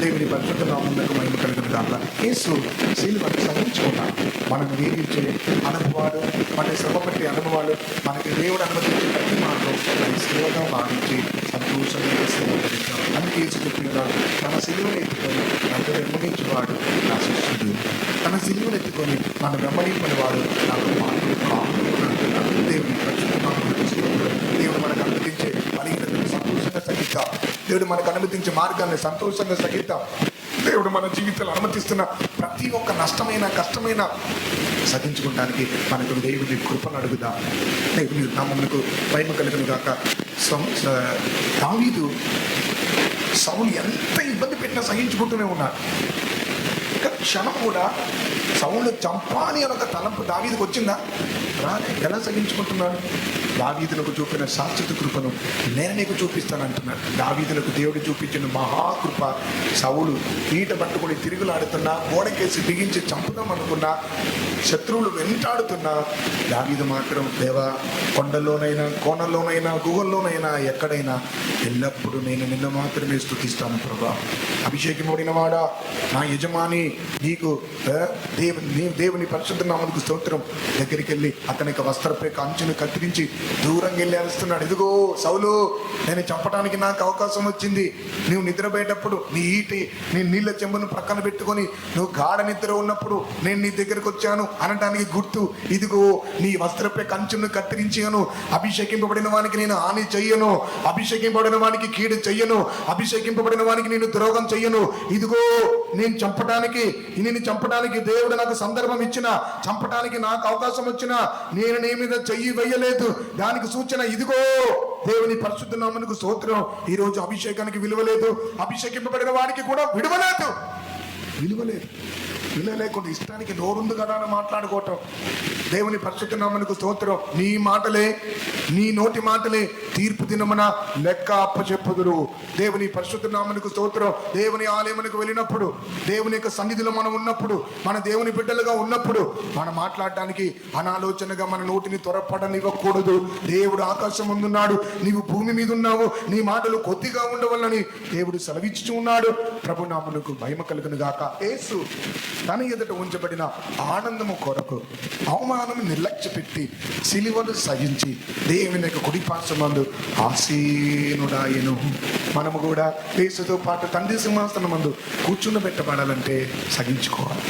దేవుని పరిశుద్ధ నామమునకు మహిమ కలుగును గాక. యేసు శిలువను సహించుకున్నాడు. మనకు వేగించే అనుభవాలు, మన శ్రమ పట్టే అనుభవాలు, మనకి దేవుడు అనుమతించే ప్రతి మార్గం అది శిలువగా భావించి సంతోషంగా సేవరిస్తాం. అందుకే యేసు చెప్పినాడు, తన శిలువను ఎత్తుకొని నన్ను వెంబడించేవాడు నా శిష్యుడు, తన శిలువను ఎత్తుకొని నన్ను వెంబడింపనివాడు నాకు మాటలు కానుకున్నాడు. దేవుని పరిశుద్ధ నామమునకు స్తోత్రం. దేవుడు మనకు అనుమతించే బలహీనతను సంతోషంగా సహిద్దాం. దేవుడు మనకు అనుమతించే మార్గాన్ని సంతోషంగా సహిద్దాం. దేవుడు మన జీవితంలో అనుమతిస్తున్న ప్రతి ఒక్క నష్టమైన కష్టమైన సహించుకోవడానికి మనకు దేవుడి కృపను అడుగుదాం. దేవుని నామమునకు మహిమ కలుగును గాక. దావీదు సౌలు ఎంత ఇబ్బంది పెట్టినా సహించుకుంటూనే ఉన్నాడు. క్షణం కూడా సౌలు చంపాలి అని ఒక తలంపు దావీదుకు వచ్చిందా? రాలే. ఎలా సహించుకుంటున్నాడు? దావీదులకు చూపిన శాశ్వత కృపను నేను నీకు చూపిస్తానంటున్నాడు. దావీదులకు దేవుడు చూపించిన మహాకృప. సౌలు పీట పట్టుకుని తిరుగులాడుతున్నా, గోడకేసి బిగించి చంపుదాం అనుకున్నా, శత్రువులు వెంటాడుతున్నా, దావీదు మాత్రం దేవా, కొండల్లోనైనా కోనల్లోనైనా గుహల్లోనైనా ఎక్కడైనా ఎల్లప్పుడూ నేను నిన్ను మాత్రమే స్తుతిస్తాను ప్రభా. అభిషేకముడిన వాడా, నా యజమాని, నీకు దేవుని పరిశుద్ధ నామమునకు స్తోత్రం. దగ్గరికి వెళ్ళి అతనికి వస్త్రపేక అంచును కత్తిరించి దూరంగా వెళ్ళి అరుస్తున్నాడు, ఇదిగో సౌలు, నేను చంపడానికి నాకు అవకాశం వచ్చింది. నువ్వు నిద్రపోయేటప్పుడు నీ నీళ్ళ చెంబును ప్రక్కన పెట్టుకొని నువ్వు గాఢ నిద్ర ఉన్నప్పుడు నేను నీ దగ్గరకు వచ్చాను అనడానికి గుర్తు. ఇదిగో నీ వస్త్రపేక అంచును కత్తిరించాను. అభిషేకింపబడిన వానికి నేను హాని చెయ్యను, అభిషేకింపబడిన వానికి కీడు చెయ్యను, అభిషేకింపబడిన వానికి నేను ద్రోహం చెయ్యను. ఇదిగో నిన్ను చంపడానికి దేవుడు నాకు సందర్భం ఇచ్చిన, చంపడానికి నాకు అవకాశం వచ్చిన, నేను నీ మీద చెయ్యి వేయలేదు. దానికి సూచన ఇదిగో. దేవుని పరిశుద్ధ నామమునకు స్తోత్రం. ఈరోజు అభిషేకానికి విలువలేదు, అభిషేకింపబడిన వాడికి కూడా విలువలేదు. విలువ లేకుండా ఇష్టానికి నోరుంది కదా అని మాట్లాడుకోవటం. దేవుని పరిశుద్ధ నామమునకు స్తోత్రం. నీ మాటలే, నీ నోటి మాటలే తీర్పు దినమున లెక్క అప్పచెప్పుదురు. దేవుని పరిశుద్ధ నామమునకు స్తోత్రం. దేవుని ఆలయమునకు వెళ్ళినప్పుడు, దేవుని యొక్క సన్నిధిలో మనం ఉన్నప్పుడు, మన దేవుని బిడ్డలుగా ఉన్నప్పుడు మనం మాట్లాడటానికి అనాలోచనగా మన నోటిని త్వరపడనివ్వకూడదు. దేవుడు ఆకాశం ముందున్నాడు, నీవు భూమి మీద ఉన్నావు, నీ మాటలు కొద్దిగా ఉండవల్లని దేవుడు సెలవిచ్చి ఉన్నాడు. ప్రభు నామమునకు మహిమ కలుగును గాక. యేసు తన ఎదుట ఉంచబడిన ఆనందము కొరకు అవమానం నిర్లక్ష్య పెట్టి సిలువను సహించి దేవుని యొక్క కుడిపార్శ్వమందు ఆసీనుడాయెను. మనము కూడా యేసుతో పాటు తండ్రి సింహాసనం మందు కూర్చుండబెట్టబడాలంటే సహించుకోవాలి.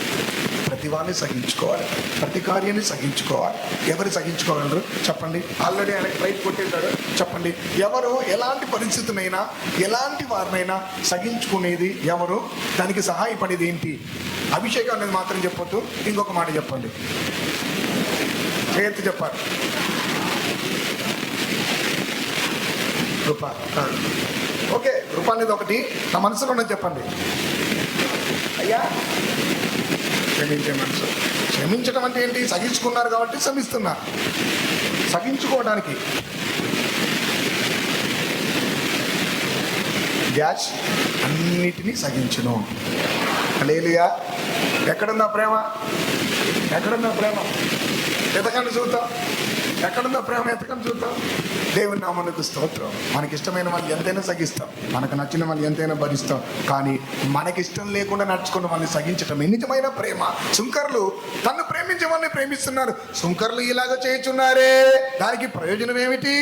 ప్రతి వారిని సహించుకోవాలి, ప్రతి కార్యాన్ని సహించుకోవాలి. ఎవరు సహించుకోగలరు చెప్పండి? ఆల్రెడీ ఆయనకు రైట్ కొట్టేశాడు. చెప్పండి, ఎవరు ఎలాంటి పరిస్థితినైనా ఎలాంటి వారినైనా సహించుకునేది ఎవరు? దానికి సహాయపడేది ఏంటి? అభిషేకం అనేది మాత్రం చెప్పొద్దు. ఇంకొక మాట చెప్పండి, చేతి చెప్పాలి. కృప. ఓకే, కృప అనేది ఒకటి. నా మనసులో ఉన్నది చెప్పండి. అయ్యా, క్షమించే మనసు. క్షమించడం అంటే ఏంటి? సహించుకున్నారు కాబట్టి క్షమిస్తున్నారు. సహించుకోవడానికి గ్యాస్ అన్నిటినీ సహించును. హల్లెలూయా. ఎక్కడుందా ప్రేమ? ఎక్కడుందా ప్రేమ? ఎతకండి చూద్దాం. ఎక్కడుందా ప్రేమ? ఎతకండి చూద్దాం. దేవుని నామమునకు స్తోత్రం. మనకి ఇష్టమైన వాళ్ళు ఎంతైనా సహిస్తాం, మనకు నచ్చిన వాళ్ళు ఎంతైనా భరిస్తాం. కానీ మనకిష్టం లేకుండా నడుచుకున్న వాళ్ళని సహించటం నిజమైన ప్రేమ. సుంకర్లు తను ప్రేమించే వాళ్ళని ప్రేమిస్తున్నారు, సుంకర్లు ఇలాగ చేయుచున్నారే, దానికి ప్రయోజనం ఏమిటి?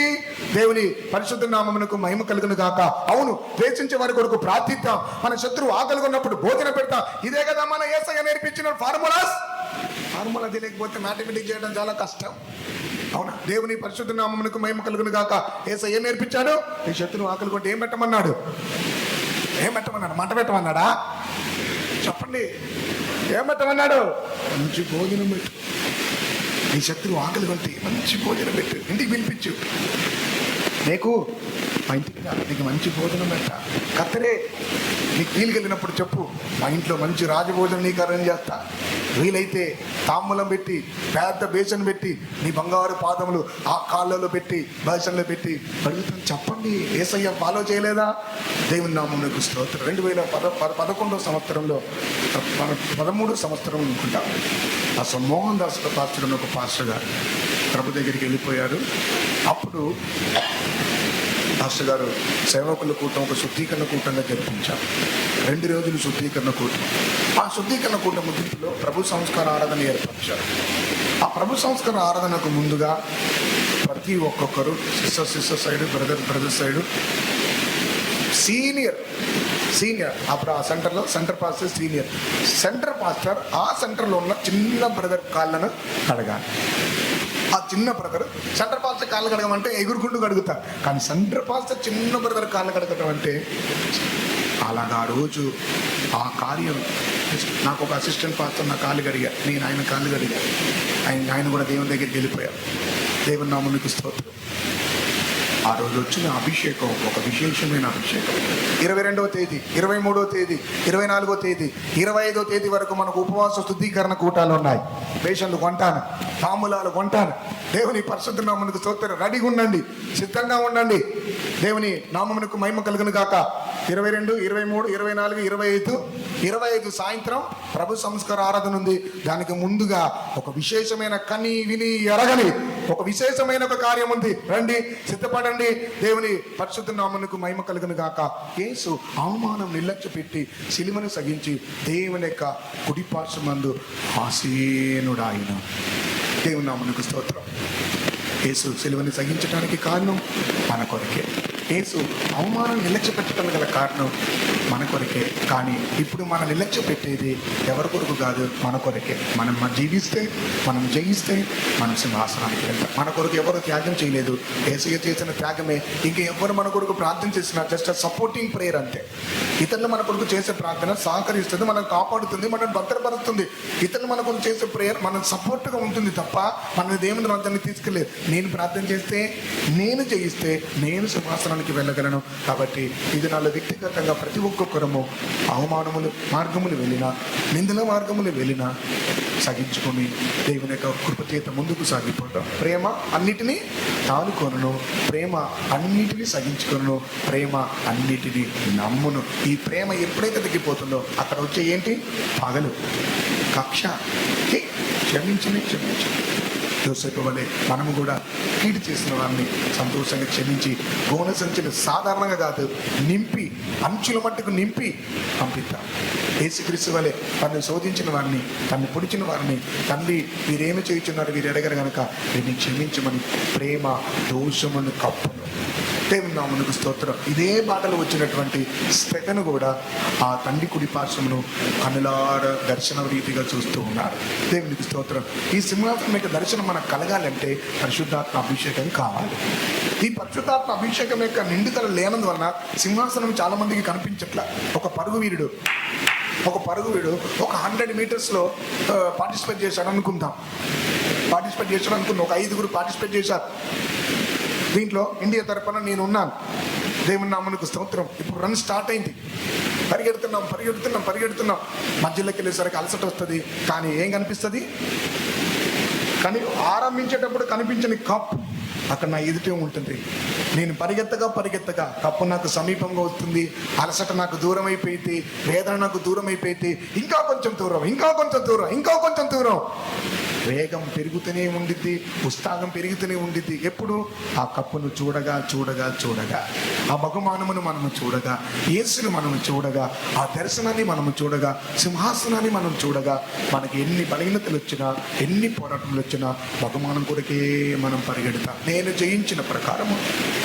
దేవుని పరిశుద్ధ నామమునకు మహిమ కలుగును గాక. అవును, ద్వేషించే వారి కొరకు ప్రార్థిద్దాం. మన శత్రువు ఆకలి ఉన్నప్పుడు భోజనం పెడతాం. ఇదే కదా మన యేసయ్య నేర్పించిన ఫార్ములా తెలియకపోతే మ్యాథమెటిక్స్ చేయడం చాలా కష్టం. అవునా? దేవుని పరిశుద్ధ నామమునకు మహిమ కలుగును గాక. యేసయ్య ఏం నేర్పించాడు? నీ శత్రువు ఆకలి కొంటే ఏం పెట్టమన్నాడు? మంట పెట్టమన్నాడా? చెప్పండి, ఏం పెట్టమన్నాడు? మంచి భోజనం పెట్టు. నీ శత్రువు ఆకలి కొంటే మంచి భోజనం పెట్టు, ఇంటికి పిలిపించు. మా ఇంటికి నీకు మంచి భోజనం పెట్టా. కత్తరే నీకు వీలు కలిగినప్పుడు చెప్పు, మా ఇంట్లో మంచి రాజభోజనం నీకు అరేంజ్ చేస్తా. వీలైతే తాంబూలం పెట్టి పెద్ద బేసన్ పెట్టి నీ బంగారు పాదములు ఆ కాళ్ళలో పెట్టి బేసన్లో పెట్టి అడుగుతాను, చెప్పండి యేసయ్య ఫాలో చేయలేదా? దేవుని నామమునకు స్తోత్రం. 2011 సంవత్సరంలో 13 సంవత్సరం అనుకుంటా, అసలు మోహన్ దాస్ పాస్టర్ అని ఒక పాస్టర్ గారు ప్రభు దగ్గరికి వెళ్ళిపోయారు. అప్పుడు పాస్టర్ గారు సేవకుల కూటం ఒక శుద్ధీకరణ కూటంగా జరిపించారు. 2 రోజులు శుద్ధీకరణ కూటం. ఆ శుద్ధీకరణ కూటం ముగింపులో ప్రభు సంస్కార ఆరాధన ఏర్పరిచారు. ఆ ప్రభు సంస్కార ఆరాధనకు ముందుగా ప్రతి ఒక్కొక్కరు sister side, brother side, senior అప్పుడు ఆ సెంటర్లో సెంటర్ పాస్టర్ సెంటర్ పాస్టర్ ఆ సెంటర్లో ఉన్న చిన్న బ్రదర్ కాళ్ళను కడగాలి. ఆ చిన్న బ్రదర్ సెంటర్ పాస్టర్ కాళ్ళు కడగమంటే ఎగురుకుంటూ కడుగుతారు, కానీ సెంటర్ పాస్టర్ చిన్న బ్రదర్ కాళ్ళు కడగటం అంటే అలాగా. ఆ రోజు ఆ కార్యం నాకు ఒక అసిస్టెంట్ పాస్టర్ నా కాళ్ళు కడిగా, నేను ఆయన కాళ్ళు కడిగా. ఆయన కూడా దేవుని దగ్గరికి వెళ్ళిపోయారు. దేవుని నామమునకు స్తోత్రం. ఆ రోజు వచ్చిన అభిషేకం ఒక విశేషమైన అభిషేకం. 22వ తేదీ, 23వ తేదీ, 24వ తేదీ, 25వ తేదీ వరకు మనకు ఉపవాస శుద్ధీకరణ కూటాలు ఉన్నాయి. పేషెంట్లు కొంటాను, తాంబూలాలు కొంటాను. దేవుని పరిశుద్ధ నామమునకు స్తోత్రం. రెడీగా ఉండండి, సిద్ధంగా ఉండండి. దేవుని నామమునకు మహిమ కలుగును గాక. 22, 23, 24, 25 సాయంత్రం ప్రభు సంస్కార ఆరాధన ఉంది. దానికి ముందుగా ఒక విశేషమైన కని విని ఎరగని ఒక విశేషమైన ఒక కార్యం ఉంది. రండి, సిద్ధపడండి. దేవుని పరిశుద్ధ నామమునకు మహిమ కలుగును గాక. యేసు అవమానం నిర్లక్ష్య పెట్టి సిలువను సగించి దేవుని యొక్క కుడిపార్శ్వమందు ఆసీనుడాయన. దేవుని నామమునకు స్తోత్రం. యేసు సిలువని సగించడానికి కారణం మన కొరకే. యేసు అవమానం నిర్లక్ష్య పెట్టడం గల కారణం మన కొరకే. కానీ ఇప్పుడు మన నిర్లక్ష్య పెట్టేది ఎవరి కొరకు కాదు, మన కొరకే. మనం జీవిస్తే, మనం జయిస్తే మనం సింహాసనానికి వెళ్తాం. మన కొరకు ఎవరు త్యాగం చేయలేదు, యేసయ్య చేసిన త్యాగమే. ఇంకా ఎవరు మన కొరకు ప్రార్థన చేసినా జస్ట్ సపోర్టింగ్ ప్రేయర్ అంతే. ఇతరులు మన కొరకు చేసే ప్రార్థన సహకరిస్తుంది, మనం కాపాడుతుంది, మనం భద్రపరుస్తుంది. ఇతరులు మన కొరకు చేసే ప్రేయర్ మనం సపోర్ట్గా ఉంటుంది తప్ప మన దేవుని రాజ్యాన్ని తీసుకెళ్ళలేదు. నేను ప్రార్థన చేస్తే, నేను జయిస్తే నేను సింహాసనానికి వెళ్ళగలను. కాబట్టి ఇది నాలో వ్యక్తిగతంగా ప్రతి ఒక్కొక్కరము అవమానములు మార్గములు వెళ్ళినా, నిందల మార్గములు వెళ్ళినా సగించుకొని దేవుని యొక్క కృపచేత ముందుకు సాగిపోతాం. ప్రేమ అన్నిటినీ తానుకొనును, ప్రేమ అన్నిటినీ సగించుకొనును, ప్రేమ అన్నిటినీ నమ్మును. ఈ ప్రేమ ఎప్పుడైతే తగ్గిపోతుందో అక్కడ వచ్చే ఏంటి? పగలు, కక్ష, క్షమించని యోసేపు వలె మనము కూడా కీడు చేసిన వారిని సంతోషంగా క్షమించి గోన సంచులు సాధారణంగా కాదు నింపి, అంచుల మట్టుకు నింపి పంపిద్దాం. యేసుక్రీస్తు వలె తనను శోధించిన వారిని, తనను పొడిచిన వారిని, తండ్రి వీరేమి చేయుచున్నారు వీరు ఎడగరు గనక వీరిని క్షమించమని ప్రేమ దోషమును కప్పును. దేవుని నామమునకు స్తోత్రం. ఇదే బాటలో వచ్చినటువంటి స్టెఫెను కూడా ఆ తండ్రి కుడి పార్శ్వమును కనులార దర్శన రీతిగా చూస్తూ ఉన్నారు. దేవునికి స్తోత్రం. ఈ సింహాసనం యొక్క దర్శనం మనకు కలగాలంటే పరిశుద్ధాత్మ అభిషేకం కావాలి. ఈ పరిశుద్ధాత్మ అభిషేకం యొక్క నిండుదల లేనందువలన సింహాసనం చాలా మందికి కనిపించట్ల. ఒక పరుగు వీరుడు ఒక 100 మీటర్స్లో పార్టిసిపేట్ చేశాడు అనుకుందాం. ఒక 5గురు పార్టిసిపేట్ చేశారు. దీంట్లో ఇండియా తరపున నేను ఉన్నాను. దేవుని నామమునకు స్తోత్రం. ఇప్పుడు రన్ స్టార్ట్ అయింది. పరిగెడుతున్నాం. మధ్యలోకి వెళ్ళేసరికి అలసట వస్తుంది. కానీ ఏం కనిపిస్తుంది? కానీ ఆరంభించేటప్పుడు కనిపించని కప్ అక్కడ నా ఎదుటే ఉంటుంది. నేను పరిగెత్తగా కప్పు నాకు సమీపంగా వస్తుంది. అలసట నాకు దూరం అయిపోయింది, వేదన నాకు దూరం అయిపోయింది. ఇంకా కొంచెం దూరం వేగం పెరుగుతూనే ఉండిద్ది, ఉత్సాహం పెరుగుతూనే ఉండిద్ది. ఎప్పుడు ఆ కప్పును చూడగా ఆ బహుమానమును మనము చూడగా, యేసును మనము చూడగా, ఆ దర్శనాన్ని మనము చూడగా, సింహాసనాన్ని మనం చూడగా, మనకి ఎన్ని బలహీనతలు వచ్చినా, ఎన్ని పోరాటములు వచ్చినా బహుమానం కొరకే మనం పరిగెడతాం. నేను జయించిన ప్రకారము,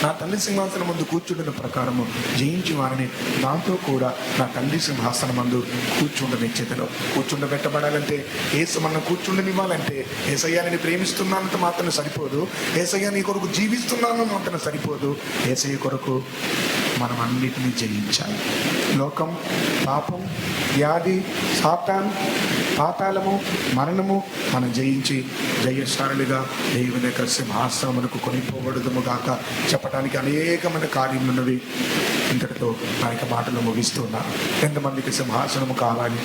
నా తండ్రి సింహాసనం ముందు కూర్చుండిన ప్రకారము జయించి వారిని నాతో కూడా నా తండ్రి సింహాసనం ముందు కూర్చుండనిచ్చేదిలో కూర్చుండబెట్టబడాలంటే, యేసు మనం కూర్చుండనివ్వాలంటే యేసయ్య నేను ప్రేమిస్తున్నానంత మాత్రం సరిపోదు. యేసయ్య నీ కొరకు జీవిస్తున్నాను మాత్రం సరిపోదు. యేసయ్య కొరకు మనం అన్నిటినీ జయించాలి. లోకం, పాపం, వ్యాధి, సాతాన్, పాతాళము, మరణము మనం జయించి జయశాలుగా దేవుని యొక్క సింహాసనమునకు కొనిపోబడుదుము గాక. చెప్పడానికి అనేకమైన కార్యములున్నవి. ఇంతటితో నా యొక్క మాటలు ముగిస్తున్నాను. ఎంతమందికి సింహాసనము కావాలి,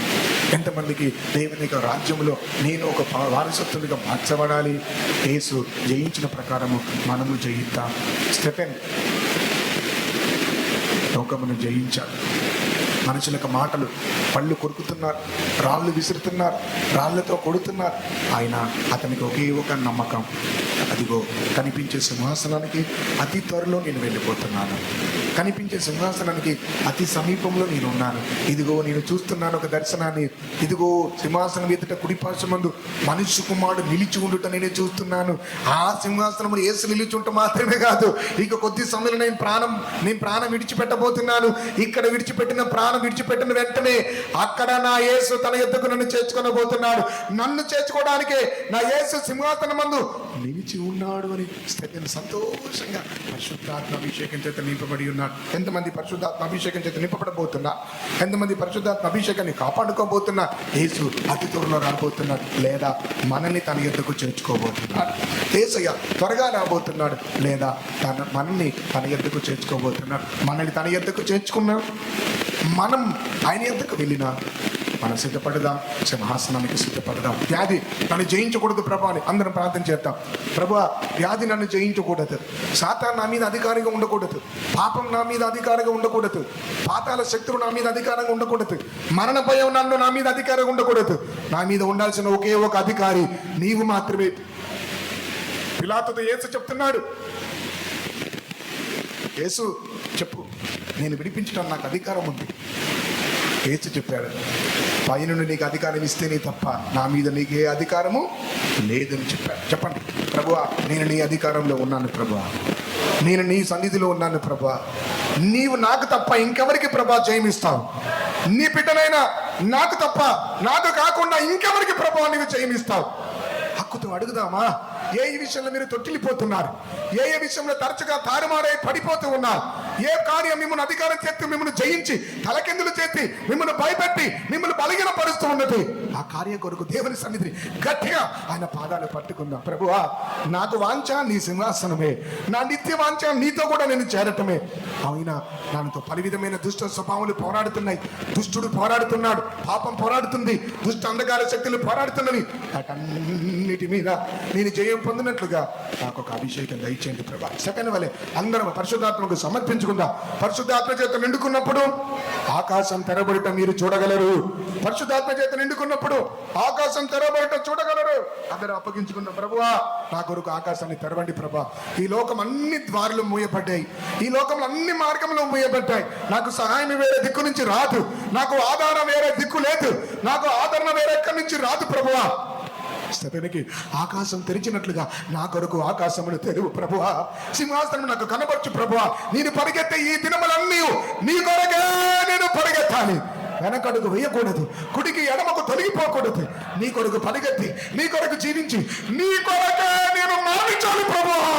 ఎంతమందికి దేవుని యొక్క రాజ్యంలో నేను ఒక వారసత్తునిగా మార్చబడాలి. యేసు జయించిన ప్రకారము మనము జయిద్దాం. స్టెఫెన్ లోకమును జయించాడు. మనుషులకు మాటలు, పళ్ళు కొరుకుతున్నారు, రాళ్ళు విసురుతున్నారు, రాళ్లతో కొడుతున్నారు. ఆయన అతనికి ఒకే ఒక నమ్మకం, అదిగో కనిపించే సింహాసనానికి అతి త్వరలో నేను వెళ్ళిపోతున్నాను, కనిపించే సింహాసనానికి అతి సమీపంలో నేను ఉన్నాను. ఇదిగో నేను చూస్తున్నాను ఒక దర్శనాన్ని, ఇదిగో సింహాసనం ఎదుట కుడిపార్శ్వమందు మనుష్య కుమారుడు నిలిచి ఉండుట నేనే చూస్తున్నాను. ఆ సింహాసనము యేసు నిలిచి ఉంట మాత్రమే కాదు, ఇక కొద్ది సమయంలో నేను ప్రాణం విడిచిపెట్టబోతున్నాను. ఇక్కడ విడిచిపెట్టిన వెంటనే అక్కడ నా యేసు తన యొద్దకు నన్ను చేర్చుకొనబోతున్నాడు. నన్ను చేర్చుకోవడానికే నా యేసు సింహాసనం మందు నిలిచి ఉన్నాడు అని స్టెఫెన్ సంతోషంగా పరిశుద్ధాత్మ అభిషేకం చేత నింపబడి ఉన్నాడు. ఎంతమంది పరిశుద్ధాత్మ అభిషేకం చేత నింపబడబోతున్నా, ఎంతమంది పరిశుద్ధాత్మ అభిషేకాన్ని కాపాడుకోబోతున్నా. యేసు అతి త్వరలో రాబోతున్నాడు, లేదా మనల్ని తన యొద్దకు చేర్చుకోబోతున్నాడు. యేసయ్య త్వరగా రాబోతున్నాడు, లేదా మనల్ని తన యొద్దకు చేర్చుకోబోతున్నాడు. మనల్ని తన యొద్దకు చేర్చుకున్నాం, మనం ఆయన యొద్దకు వెళ్ళినా మనం సిద్ధపడదాం, సింహాసనానికి సిద్ధపడదాం. వ్యాధి నన్ను జయించకూడదు ప్రభా అని అందరం ప్రార్థన చేద్దాం. ప్రభా, వ్యాధి నన్ను జయించకూడదు, సాతాను నా మీద అధికారంగా ఉండకూడదు, పాపం నా మీద అధికారంగా ఉండకూడదు, పాతాల శక్తులు నా మీద అధికారంగా ఉండకూడదు, మరణ భయం నా మీద అధికారంగా ఉండకూడదు. నా మీద ఉండాల్సిన ఒకే ఒక అధికారి నీవు మాత్రమే. పిలాతుతో యేసు చెప్తున్నాడు, యేసు చెప్పు, నేను విడిపించడం నాకు అధికారం ఉంది. యేసు చెప్పాడు, పైన నీకు అధికారం ఇస్తేనే తప్ప నా మీద నీకు ఏ అధికారము లేదని చెప్పాడు. చెప్పండి, ప్రభువా నేను నీ అధికారంలో ఉన్నాను ప్రభువా, నేను నీ సన్నిధిలో ఉన్నాను ప్రభువా, నీవు నాకు తప్ప ఇంకెవరికి ప్రభా జయమిస్తావు? నీ బిడ్డనైనా నాకు తప్ప, నాకు కాకుండా ఇంకెవరికి ప్రభా నీవు జయమిస్తావు? హక్కుతో అడుగుదామా? ఏ విషయంలో మీరు తొట్టిల్లిపోతున్నారు? ఏ విషయంలో తరచుగా తారుమారై పడిపోతూ ఉన్నారు? ఏ కార్యం మిమ్మల్ని అధికారం చేస్తూ మిమ్మల్ని జయించి తలకిందులు చేసి మిమ్మల్ని భయపెట్టి మిమ్మల్ని బలహీనపరుస్తూ ఉన్నది? ఆ కార్యం కొరకు దేవుని సన్నిధిని గట్టిగా ఆయన పాదాలు పట్టుకుందాం. ప్రభువా, నాకు వాంఛ నీ సింహాసనమే, నా నిత్య వాంఛ నీతో కూడా నేను చేరటమే. అయినా నాతో పలు విధమైన దుష్ట స్వభావాలు పోరాడుతున్నాయి, దుష్టుడు పోరాడుతున్నాడు, పాపం పోరాడుతుంది, దుష్ట అంధకార శక్తులు పోరాడుతున్నవి. వాటన్నిటి మీద నేను జయం పొందినట్లుగా నాకు ఒక అభిషేకం దయచేయండి ప్రభా. సెకండ్ వలె అందరం పరిశుద్ధాత్మకు సమర్పించుకుందాం. పరిశుద్ధాత్మ చేత నిండుకున్నప్పుడు ఆకాశం తెరబడట మీరు చూడగలరు. పరిశుద్ధాత్మ చేత నిండుకున్నప్పుడు ఆకాశం తెరబడట చూడగలరు. అందరూ అప్పగించుకున్న ప్రభువా, నా కొరకు ఆకాశాన్ని తెరవండి ప్రభా. ఈ లోకం అన్ని ద్వారాలు మూయబడ్డాయి, ఈ లోకంలో అన్ని మార్గంలో మూయబడ్డాయి. నాకు సహాయం వేరే దిక్కు నుంచి రాదు, నాకు ఆధారం వేరే దిక్కు లేదు, నాకు ఆదరణ వేరే ఎక్కడి నుంచి రాదు ప్రభువా. స్టెఫెనుకి ఆకాశం తెరిచినట్లుగా నా కొరకు ఆకాశమును తెరువు ప్రభువా. సింహాసనం నాకు కనబరచు ప్రభువా. నేను పరిగెత్తే ఈ దినములన్నీ నీ కొరకే నేను పరిగెత్తాలి, వెనకడుగు వేయకూడదు, కుడికి ఎడమకు తొలగిపోకూడదు. నీ కొరకు పరిగెత్తి, నీ కొరకు జీవించి, నీ కొరకే నేను మరణించాలి ప్రభువా.